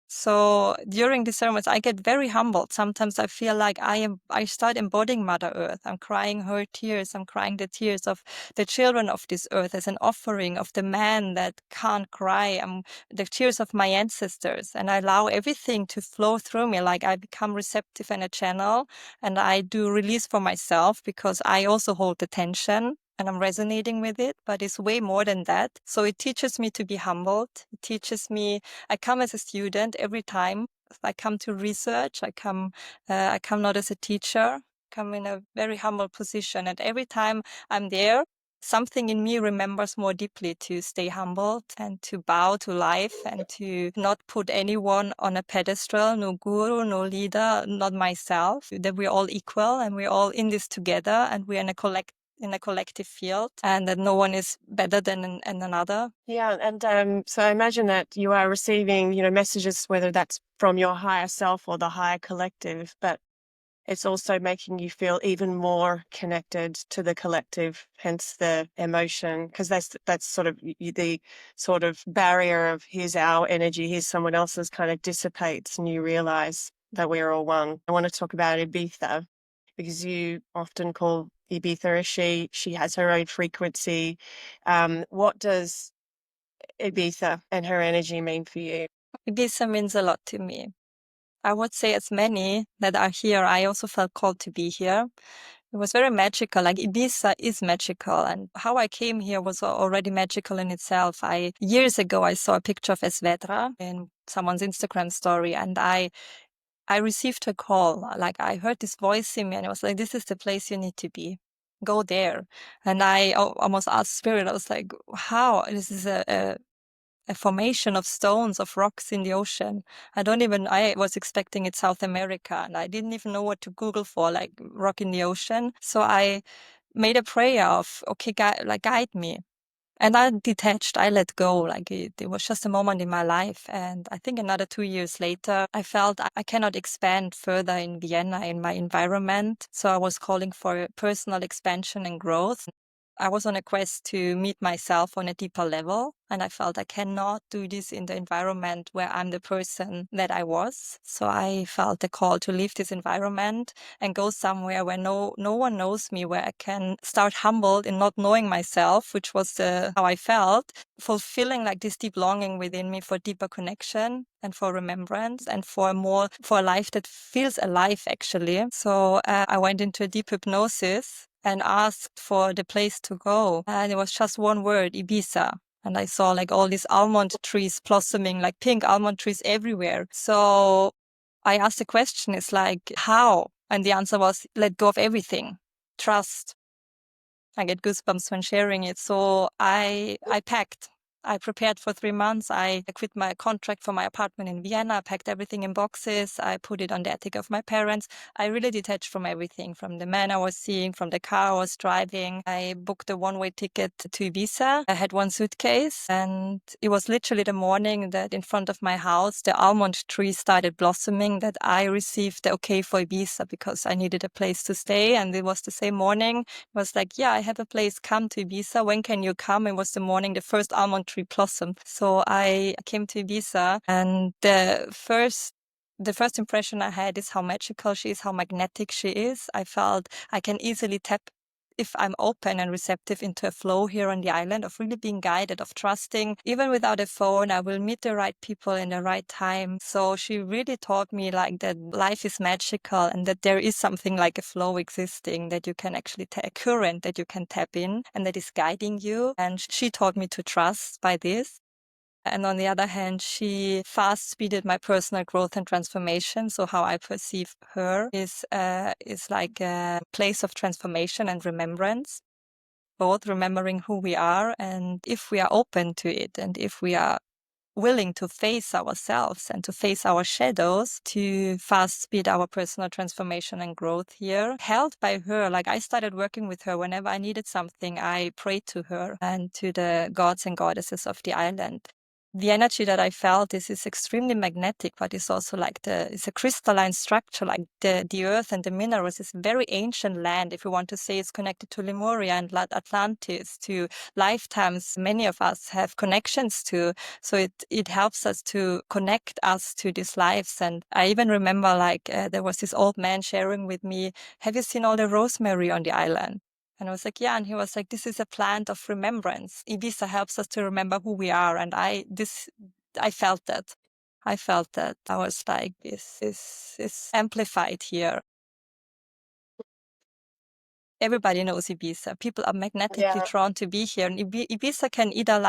So during the ceremonies, I get very humbled. Sometimes I feel like I start embodying Mother Earth. I'm crying her tears. I'm crying the tears of the children of this earth as an offering of the man that can't cry. The tears of my ancestors. And I allow everything to flow through me. Like I become receptive and a channel, and I do release for myself because I also hold the tension. And I'm resonating with it, but it's way more than that. So it teaches me to be humbled. It teaches me I come as a student every time. I come to research. I come not as a teacher. Come in a very humble position, and every time I'm there, something in me remembers more deeply to stay humbled and to bow to life and to not put anyone on a pedestal. No guru, no leader, not myself. That we're all equal and we're all in this together, and we're in a collective field, and that no one is better than another. Yeah, and so I imagine that you are receiving, messages, whether that's from your higher self or the higher collective, but it's also making you feel even more connected to the collective, hence the emotion, because that's sort of the sort of barrier of here's our energy, here's someone else's kind of dissipates, and you realize that we're all one. I want to talk about Ibiza, because you often call Ibiza a she. She has her own frequency. What does Ibiza and her energy mean for you? Ibiza means a lot to me. I would say as many that are here, I also felt called to be here. It was very magical. Like Ibiza is magical, and how I came here was already magical in itself. Years ago, I saw a picture of Esvedra in someone's Instagram story, and I received a call. Like I heard this voice in me, and it was like, "This is the place you need to be. Go there." And I almost asked Spirit. I was like, "How? This is a formation of stones, of rocks in the ocean. I was expecting it South America, and I didn't even know what to Google for, like rock in the ocean. So I made a prayer of, okay, guide me. And I detached, I let go. Like it was just a moment in my life. And I think another 2 years later, I felt I cannot expand further in Vienna in my environment. So I was calling for personal expansion and growth. I was on a quest to meet myself on a deeper level. And I felt I cannot do this in the environment where I'm the person that I was. So I felt the call to leave this environment and go somewhere where no one knows me, where I can start humbled in not knowing myself, which was how I felt, fulfilling like this deep longing within me for deeper connection and for remembrance and for a life that feels alive, actually. So I went into a deep hypnosis and asked for the place to go. And it was just one word, Ibiza. And I saw like all these almond trees blossoming, like pink almond trees everywhere. So I asked the question, it's like, how? And the answer was, let go of everything. Trust. I get goosebumps when sharing it. So I packed. I prepared for 3 months. I quit my contract for my apartment in Vienna, packed everything in boxes. I put it on the attic of my parents. I really detached from everything, from the man I was seeing, from the car I was driving. I booked a one-way ticket to Ibiza. I had one suitcase, and it was literally the morning that in front of my house, the almond tree started blossoming, that I received the okay for Ibiza because I needed a place to stay. And it was the same morning. It was like, yeah, I have a place. Come to Ibiza. When can you come? It was the morning the first almond tree blossomed. So I came to Ibiza, and the first impression I had is how magical she is, how magnetic she is. I felt I can easily tap, if I'm open and receptive, into a flow here on the island of really being guided, of trusting. Even without a phone, I will meet the right people in the right time. So she really taught me like that life is magical and that there is something like a flow existing, that you can actually take a current that you can tap in and that is guiding you. And she taught me to trust by this. And on the other hand, she fast speeded my personal growth and transformation. So how I perceive her is like a place of transformation and remembrance, both remembering who we are, and if we are open to it, and if we are willing to face ourselves and to face our shadows, to fast speed our personal transformation and growth here, held by her. Like, I started working with her whenever I needed something. I prayed to her and to the gods and goddesses of the island. The energy that I felt is extremely magnetic, but it's also like it's a crystalline structure, like the earth and the minerals is very ancient land. If you want to say, it's connected to Lemuria and Atlantis, to lifetimes many of us have connections to. So it helps us to connect us to these lives. And I even remember there was this old man sharing with me, have you seen all the rosemary on the island? And I was like, yeah. And he was like, this is a plant of remembrance. Ibiza helps us to remember who we are. And I felt that. I felt that. I was like, this is amplified here. Everybody knows Ibiza. People are magnetically drawn to be here. And Ibiza can either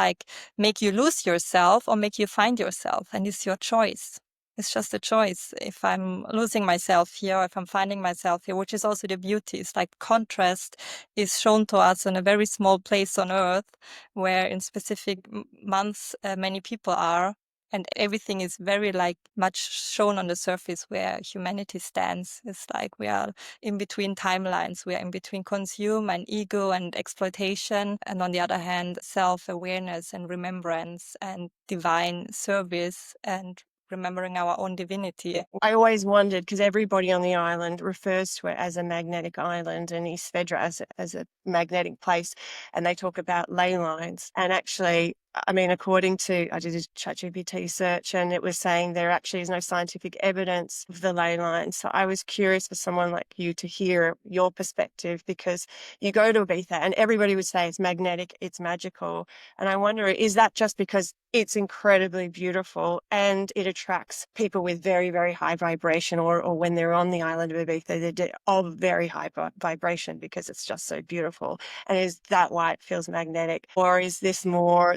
make you lose yourself or make you find yourself. And it's your choice. It's just a choice. If I'm losing myself here, or if I'm finding myself here, which is also the beauty. It's like contrast is shown to us in a very small place on Earth, where in specific months many people are. And everything is very much shown on the surface where humanity stands. It's like we are in between timelines. We are in between consume and ego and exploitation. And on the other hand, self-awareness and remembrance and divine service and remembering our own divinity. I always wondered, because everybody on the island refers to it as a magnetic island and East Fedra as a magnetic place. And they talk about ley lines. And actually, I mean, according to, I did a ChatGPT search, and it was saying there actually is no scientific evidence of the ley lines. So I was curious for someone like you to hear your perspective, because you go to Ibiza and everybody would say it's magnetic, it's magical. And I wonder, is that just because it's incredibly beautiful and it attracts people with very, very high vibration, or when they're on the island of Ibiza, they're of very high vibration because it's just so beautiful? And is that why it feels magnetic? Or is this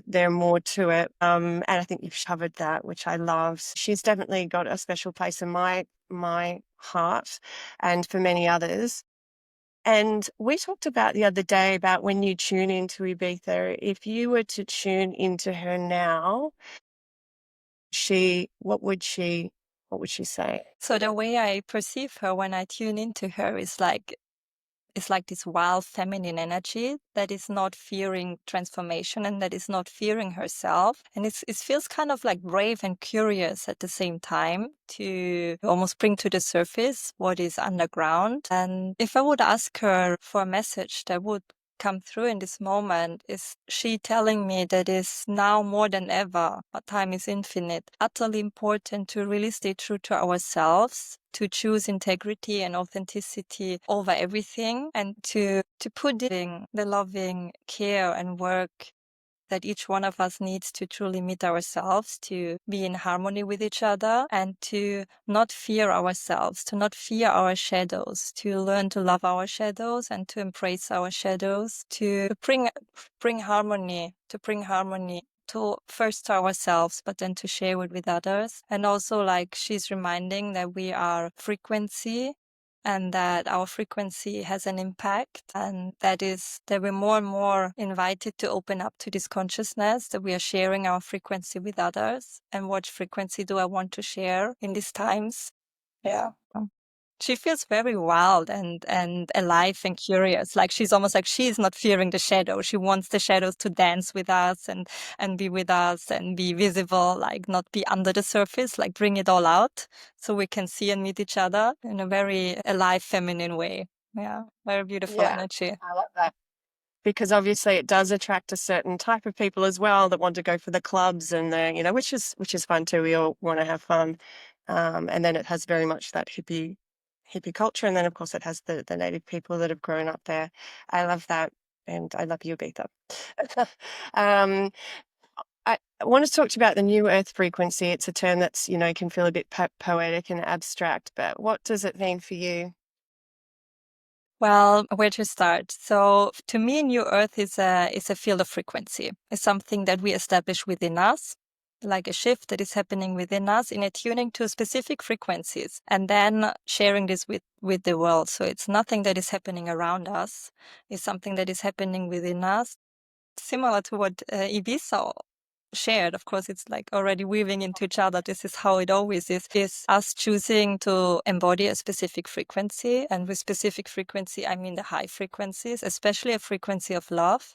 there's more to it? And I think you've covered that, which I love. She's definitely got a special place in my heart and for many others. And we talked about the other day about when you tune into Ibiza, if you were to tune into her now, what would she say? So the way I perceive her when I tune into her is it's like this wild feminine energy that is not fearing transformation and that is not fearing herself. And it feels kind of like brave and curious at the same time, to almost bring to the surface what is underground. And if I would ask her for a message that would come through in this moment, is she telling me that is now more than ever, but time is infinite, utterly important to really stay true to ourselves, to choose integrity and authenticity over everything, and to put in the loving care and work that each one of us needs to truly meet ourselves, to be in harmony with each other, and to not fear ourselves, to not fear our shadows, to learn to love our shadows and to embrace our shadows, to bring harmony, to first to ourselves, but then to share it with others. And also, she's reminding that we are frequency, and that our frequency has an impact, and that we're more and more invited to open up to this consciousness that we are sharing our frequency with others. And what frequency do I want to share in these times? Yeah. She feels very wild and alive and curious. Like she's almost like she's not fearing the shadow. She wants the shadows to dance with us and be with us and be visible, like not be under the surface, like bring it all out so we can see and meet each other in a very alive, feminine way. Yeah, very beautiful energy. I love that. Because obviously it does attract a certain type of people as well that want to go for the clubs and the, you know, which is fun too. We all want to have fun. And then it has very much that hippie culture. And then of course it has the native people that have grown up there. I love that. And I love you, Ibiza. um, I want to talk to you about the new earth frequency. It's a term that's, you know, can feel a bit poetic and abstract, but what does it mean for you? Well, where to start? So to me, New Earth is a field of frequency. It's something that we establish within us, like a shift that is happening within us in attuning to specific frequencies and then sharing this with the world. So it's nothing that is happening around us. It's something that is happening within us, similar to what Ibiza shared. Of course, it's like already weaving into each other. This is how it always is us choosing to embody a specific frequency. And with specific frequency, I mean the high frequencies, especially a frequency of love,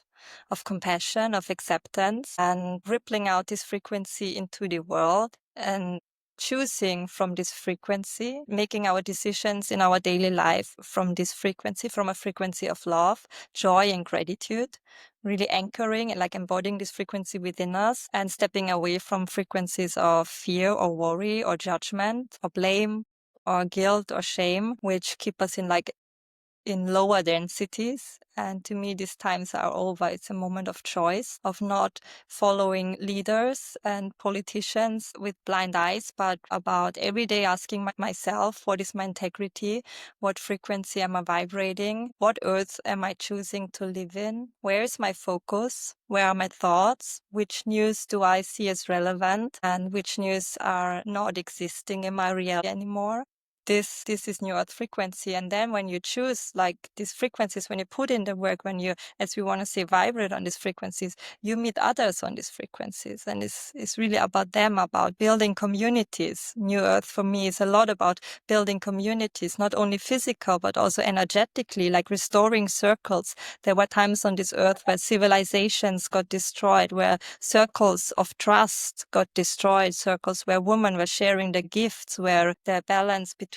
of compassion, of acceptance, and rippling out this frequency into the world and choosing from this frequency, making our decisions in our daily life from this frequency, from a frequency of love, joy, and gratitude, really anchoring and like embodying this frequency within us and stepping away from frequencies of fear or worry or judgment or blame or guilt or shame, which keep us in lower densities. And to me, these times are over. It's a moment of choice, of not following leaders and politicians with blind eyes, but about every day asking myself, what is my integrity? What frequency am I vibrating? What earth am I choosing to live in? Where is my focus? Where are my thoughts? Which news do I see as relevant? And which news are not existing in my reality anymore? This is New Earth frequency. And then when you choose like these frequencies, when you put in the work, when you, as we want to say, vibrate on these frequencies, you meet others on these frequencies. And it's really about them, about building communities. New Earth for me is a lot about building communities, not only physical, but also energetically, like restoring circles. There were times on this earth where civilizations got destroyed, where circles of trust got destroyed, circles where women were sharing the gifts, where the balance between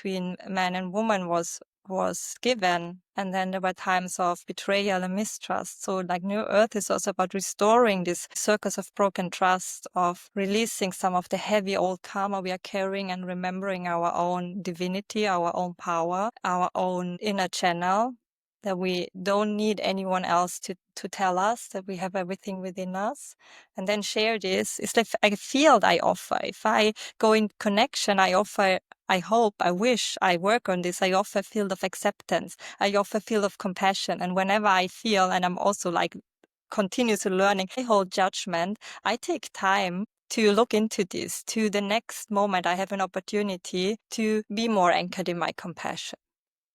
man and woman was given. And then there were times of betrayal and mistrust. So like New Earth is also about restoring this circles of broken trust, of releasing some of the heavy old karma we are carrying and remembering our own divinity, our own power, our own inner channel, that we don't need anyone else to tell us that we have everything within us. And then share this. It's like a field I offer. If I go in connection, I offer, I hope, I wish, I work on this. I offer a field of acceptance. I offer a field of compassion. And whenever I feel, and I'm also like continuously learning, I hold judgment, I take time to look into this. To the next moment, I have an opportunity to be more anchored in my compassion,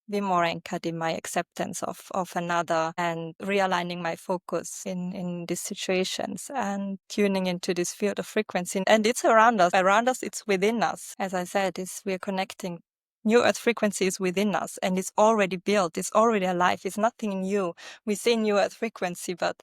be more anchored in my acceptance of another, and realigning my focus in these situations and tuning into this field of frequency. And it's around us. Around us, it's within us. As I said, we're connecting. New Earth frequency is within us and it's already built. It's already alive. It's nothing new. We say New Earth frequency, but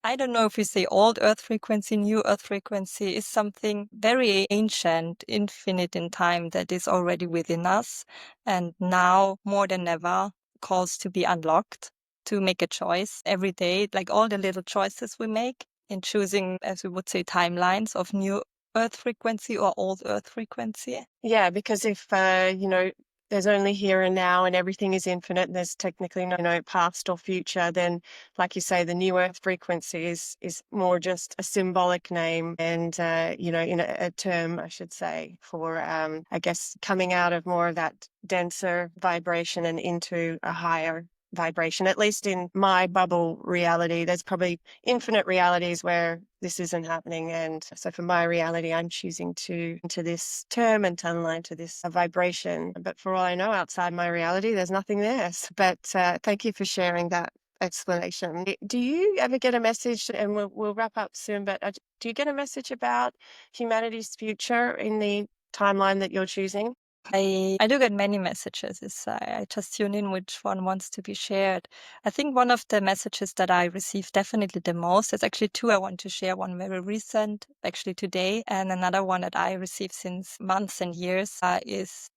I don't know if we say old Earth frequency, new Earth frequency is something very ancient, infinite in time that is already within us. And now more than ever calls to be unlocked, to make a choice every day, like all the little choices we make in choosing, as we would say, timelines of new Earth frequency or old Earth frequency. Yeah, because if, you know, there's only here and now and everything is infinite and there's technically no past or future, then like you say, the new earth frequency is more just a symbolic name and, you know, in a term, I should say, for, I guess, coming out of more of that denser vibration and into a higher vibration. At least in my bubble reality, there's probably infinite realities where this isn't happening. And so for my reality, I'm choosing to into this term and to align to this vibration. But for all I know, outside my reality, there's nothing there. But thank you for sharing that explanation. Do you ever get a message, and we'll wrap up soon, but do you get a message about humanity's future in the timeline that you're choosing? I do get many messages. I just tune in which one wants to be shared. I think one of the messages that I receive definitely the most, there's actually two I want to share. One very recent, actually today, and another one that I received since months and years is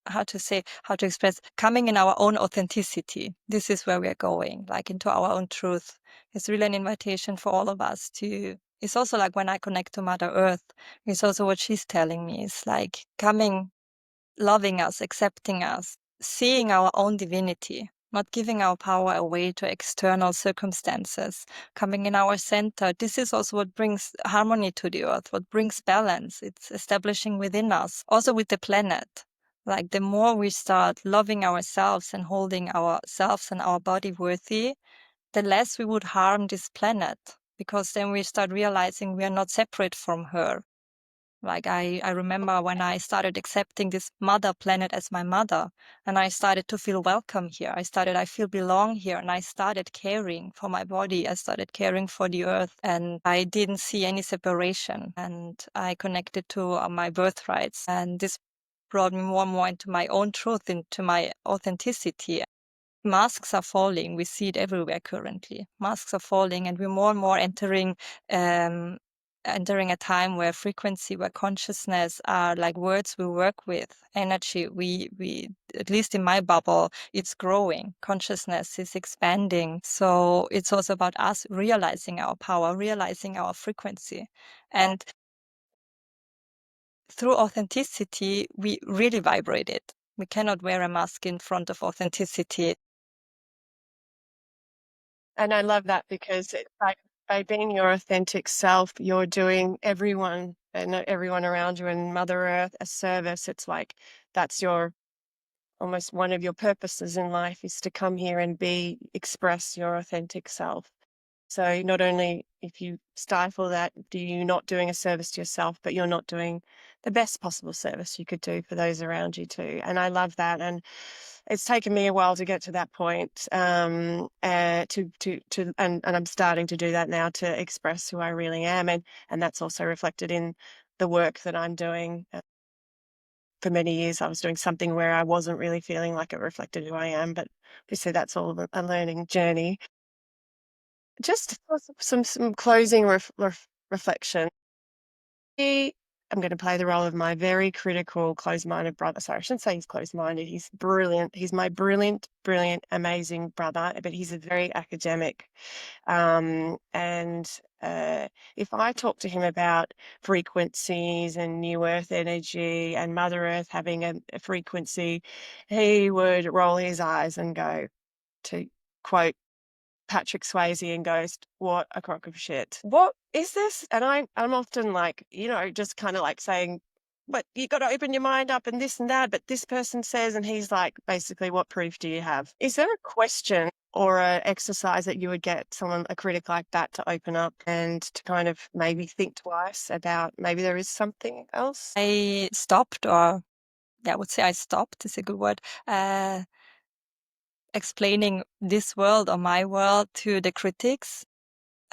how to express coming in our own authenticity. This is where we're going, like into our own truth. It's really an invitation for all of us to. It's also like when I connect to Mother Earth, it's also what she's telling me. It's like coming, loving us, accepting us, seeing our own divinity, not giving our power away to external circumstances, coming in our center. This is also what brings harmony to the earth, what brings balance. It's establishing within us, also with the planet. Like the more we start loving ourselves and holding ourselves and our body worthy, the less we would harm this planet, because then we start realizing we are not separate from her. Like I remember when I started accepting this mother planet as my mother, and I started to feel welcome here. I feel belong here, and I started caring for my body. I started caring for the earth, and I didn't see any separation. And I connected to my birthrights, and this brought me more and more into my own truth, into my authenticity. Masks are falling. We see it everywhere currently. Masks are falling, and we're more and more entering a time where frequency, where consciousness are like words we work with, energy. We at least in my bubble, it's growing. Consciousness is expanding. So it's also about us realizing our power, realizing our frequency. And through authenticity, we really vibrate it. We cannot wear a mask in front of authenticity. And I love that because it's like by being your authentic self, you're doing everyone and everyone around you and Mother Earth a service. It's like that's your almost one of your purposes in life is to come here and express your authentic self. So not only if you stifle that, you're not doing a service to yourself, but you're not doing the best possible service you could do for those around you too. And I love that. And it's taken me a while to get to that point. And I'm starting to do that now to express who I really am. And that's also reflected in the work that I'm doing. For many years, I was doing something where I wasn't really feeling like it reflected who I am, but obviously that's all a learning journey. Just for some closing reflection. I'm going to play the role of my very critical, closed-minded brother. Sorry, I shouldn't say he's closed-minded. He's brilliant. He's my brilliant, amazing brother, but he's a very academic. If I talk to him about frequencies and new earth energy and Mother Earth having a frequency, he would roll his eyes and go, to quote Patrick Swayze, and goes, "What a crock of shit. What is this?" And I'm often like, just kind of like saying, "But you got to open your mind up and this and that, but this person says," and he's like, basically, "What proof do you have?" Is there a question or an exercise that you would get a critic like that to open up and to kind of maybe think twice about maybe there is something else? I stopped, or I would say I stopped is a good word, explaining this world or my world to the critics.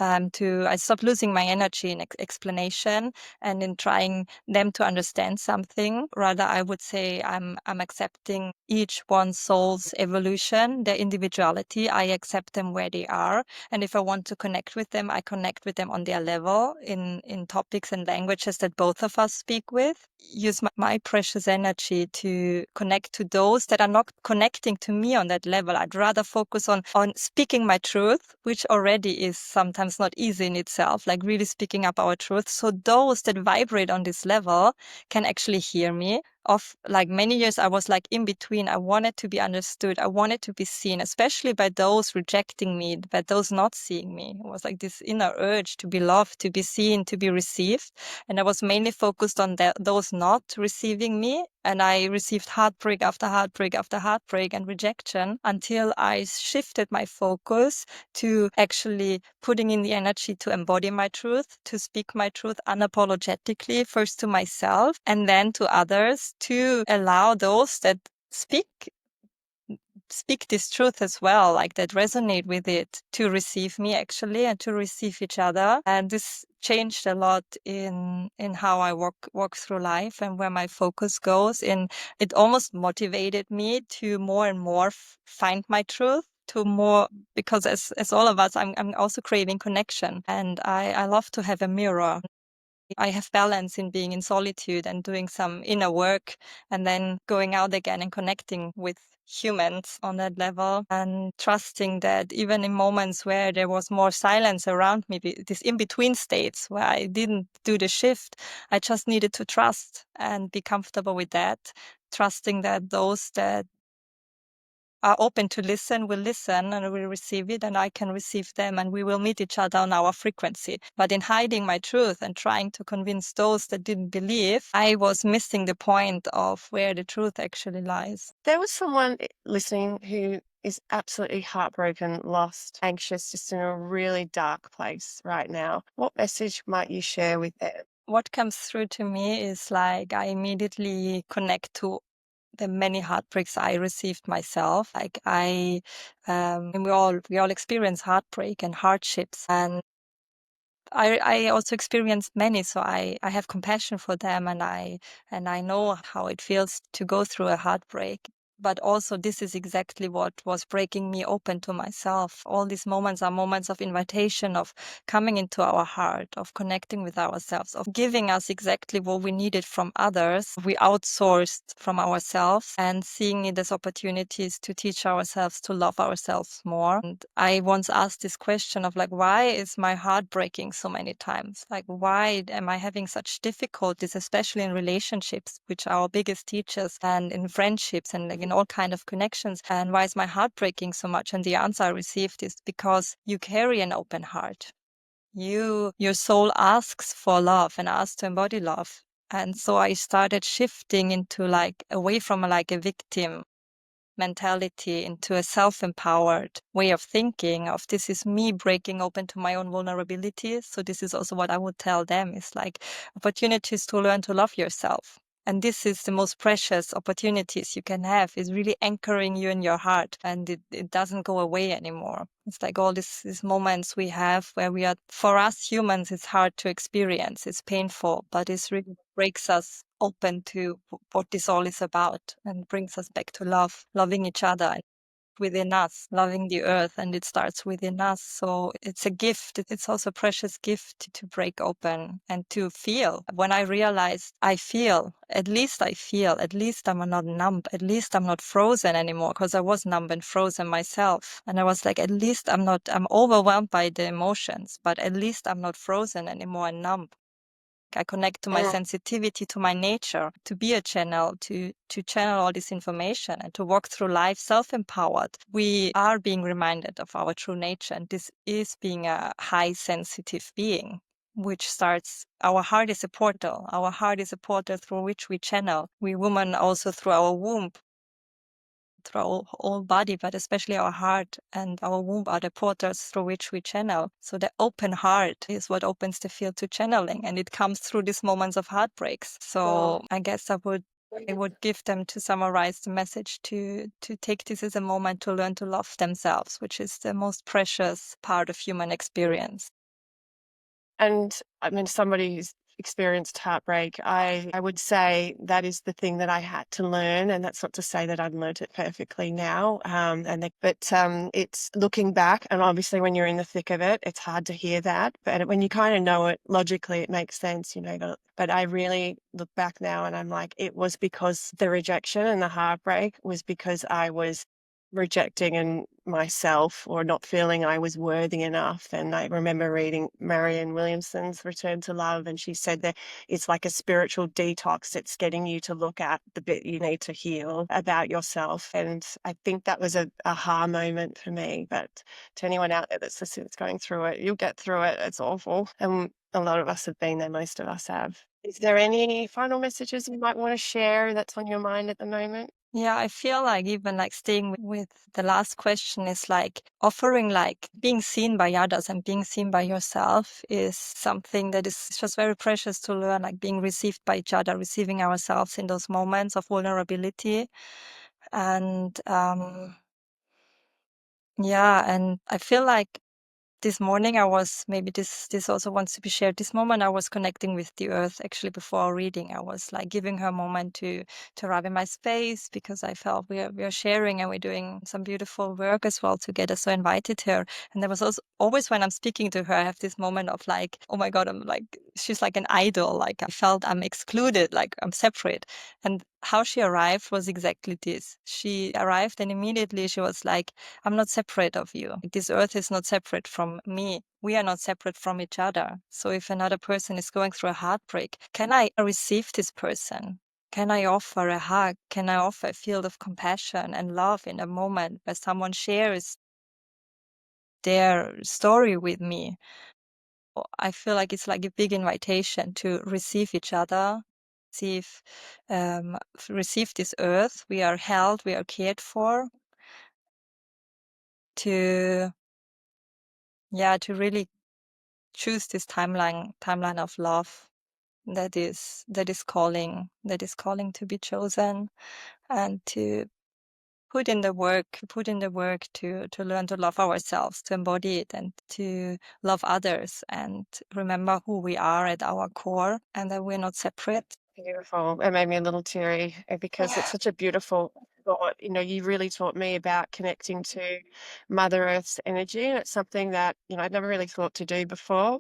I stopped losing my energy in explanation and in trying them to understand something. Rather, I would say I'm accepting each one's soul's evolution, their individuality. I accept them where they are, and if I want to connect with them, I connect with them on their level in topics and languages that both of us speak with. Use my precious energy to connect to those that are not connecting to me on that level. I'd rather focus on speaking my truth, which already is sometimes not easy in itself, like really speaking up our truth. So those that vibrate on this level can actually hear me. Of like many years, I was like in between. I wanted to be understood. I wanted to be seen, especially by those rejecting me, by those not seeing me. It was like this inner urge to be loved, to be seen, to be received. And I was mainly focused on those not receiving me And I received heartbreak after heartbreak after heartbreak and rejection until I shifted my focus to actually putting in the energy to embody my truth, to speak my truth unapologetically, first to myself and then to others, to allow those that speak this truth as well, like that resonate with it, to receive me actually and to receive each other. And this changed a lot in how I walk through life and where my focus goes. In it almost motivated me to more and more find my truth. To more, because as all of us, I'm also craving connection, and I love to have a mirror. I have balance in being in solitude and doing some inner work and then going out again and connecting with humans on that level and trusting that even in moments where there was more silence around me, these in-between states where I didn't do the shift, I just needed to trust and be comfortable with that, trusting that those that are open to listen will listen and will receive it, and I can receive them, and we will meet each other on our frequency. But in hiding my truth and trying to convince those that didn't believe, I was missing the point of where the truth actually lies. There was someone listening who is absolutely heartbroken, lost, anxious, just in a really dark place right now. What message might you share with them? What comes through to me is like I immediately connect to the many heartbreaks I received myself. Like and we all experience heartbreak and hardships, and I also experienced many, so I have compassion for them, and I know how it feels to go through a heartbreak. But also, this is exactly what was breaking me open to myself. All these moments are moments of invitation, of coming into our heart, of connecting with ourselves, of giving us exactly what we needed from others. We outsourced from ourselves and seeing it as opportunities to teach ourselves to love ourselves more. And I once asked this question of like, why is my heart breaking so many times? Like, why am I having such difficulties, especially in relationships, which are our biggest teachers, and in friendships and like in all kind of connections? And why is my heart breaking so much? And the answer I received is because you carry an open heart. Your soul asks for love and asks to embody love. And so I started shifting into like away from like a victim mentality into a self-empowered way of thinking of this is me breaking open to my own vulnerability. So this is also what I would tell them is like opportunities to learn to love yourself. And this is the most precious opportunities you can have, is really anchoring you in your heart, and it doesn't go away anymore. It's like all these moments we have where we are, for us humans, it's hard to experience, it's painful, but it's really breaks us open to what this all is about and brings us back to love, loving each other within us, loving the earth, and it starts within us. So it's a gift. It's also a precious gift to break open and to feel. When I realized I feel, at least I'm not numb, at least I'm not frozen anymore, because I was numb and frozen myself. And I was like, at least I'm overwhelmed by the emotions, but at least I'm not frozen anymore and numb. I connect to my sensitivity, to my nature, to be a channel, to channel all this information and to walk through life self-empowered. We are being reminded of our true nature, and this is being a high sensitive being, which starts, our heart is a portal. Our heart is a portal through which we channel. We women also through our womb, through our whole body, but especially our heart and our womb are the portals through which we channel. So the open heart is what opens the field to channeling, and it comes through these moments of heartbreaks. So I guess I would give them, to summarize the message, to take this as a moment to learn to love themselves, which is the most precious part of human experience. And I mean, somebody who's experienced heartbreak, I would say that is the thing that I had to learn. And that's not to say that I've learnt it perfectly now. But it's looking back, and obviously when you're in the thick of it, it's hard to hear that. But when you kind of know it logically, it makes sense, you know. But I really look back now and I'm like, it was because the rejection and the heartbreak was because I was rejecting and myself or not feeling I was worthy enough. And I remember reading Marianne Williamson's Return to Love, and she said that it's like a spiritual detox. It's getting you to look at the bit you need to heal about yourself. And I think that was a aha moment for me. But to anyone out there that's listening, that's going through it, you'll get through it. It's awful. And a lot of us have been there. Most of us have. Is there any final messages you might want to share that's on your mind at the moment? Yeah, I feel like even like staying with the last question is like offering like being seen by others and being seen by yourself is something that is just very precious to learn, like being received by each other, receiving ourselves in those moments of vulnerability. And yeah, and I feel like this morning I was, maybe this also wants to be shared. This moment I was connecting with the earth actually before reading. I was like giving her a moment to arrive in my space because I felt we are sharing and we're doing some beautiful work as well together. So I invited her. And there was also always when I'm speaking to her, I have this moment of like, oh my God, I'm like, she's like an idol. Like I felt I'm excluded, like I'm separate. And how she arrived was exactly this. She arrived and immediately she was like, I'm not separate of you. This earth is not separate from me. We are not separate from each other. So if another person is going through a heartbreak, can I receive this person? Can I offer a hug? Can I offer a field of compassion and love in a moment where someone shares their story with me? I feel like it's like a big invitation to receive each other, receive, receive this earth. We are held, we are cared for. To really choose this timeline of love that is calling to be chosen, and to put in the work to learn to love ourselves, to embody it, and to love others, and remember who we are at our core, and that we're not separate. Beautiful. It made me a little teary because it's such a beautiful thought. You know, you really taught me about connecting to Mother Earth's energy. And it's something that, you know, I'd never really thought to do before.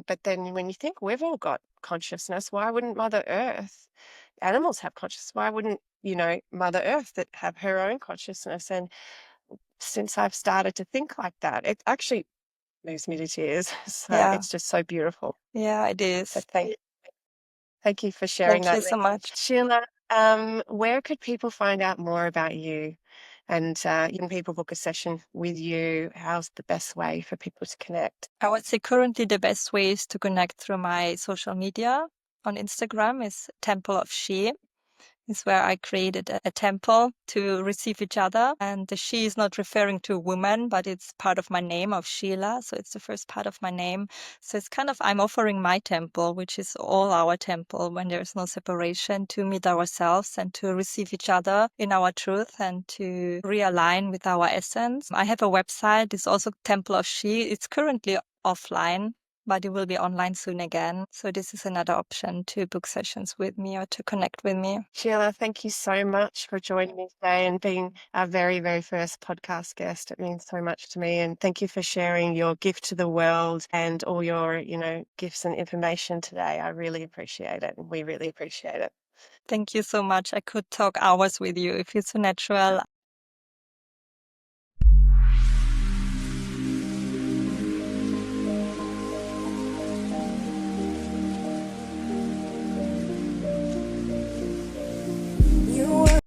But then when you think we've all got consciousness, why wouldn't Mother Earth? Animals have consciousness. Why wouldn't, you know, Mother Earth that have her own consciousness? And since I've started to think like that, it actually moves me to tears. So Yeah, it's just so beautiful. yeah, it So is. thank you for sharing Thank you that so message. much. Sheila, where could people find out more about you? And you can people book a session with you? How's the best way for people to connect? I would say currently the best way is to connect through my social media. On Instagram is Temple of She. Is where I created a temple to receive each other. And the she is not referring to a woman, but it's part of my name of Sheila. So it's the first part of my name. So it's kind of, I'm offering my temple, which is all our temple when there's no separation, to meet ourselves and to receive each other in our truth and to realign with our essence. I have a website. It's also Temple of She. It's currently offline, but it will be online soon again. So this is another option to book sessions with me or to connect with me. Sheila, thank you so much for joining me today and being our very, very first podcast guest. It means so much to me. And thank you for sharing your gift to the world and all your, you know, gifts and information today. I really appreciate it. And we really appreciate it. Thank you so much. I could talk hours with you. It feels so natural.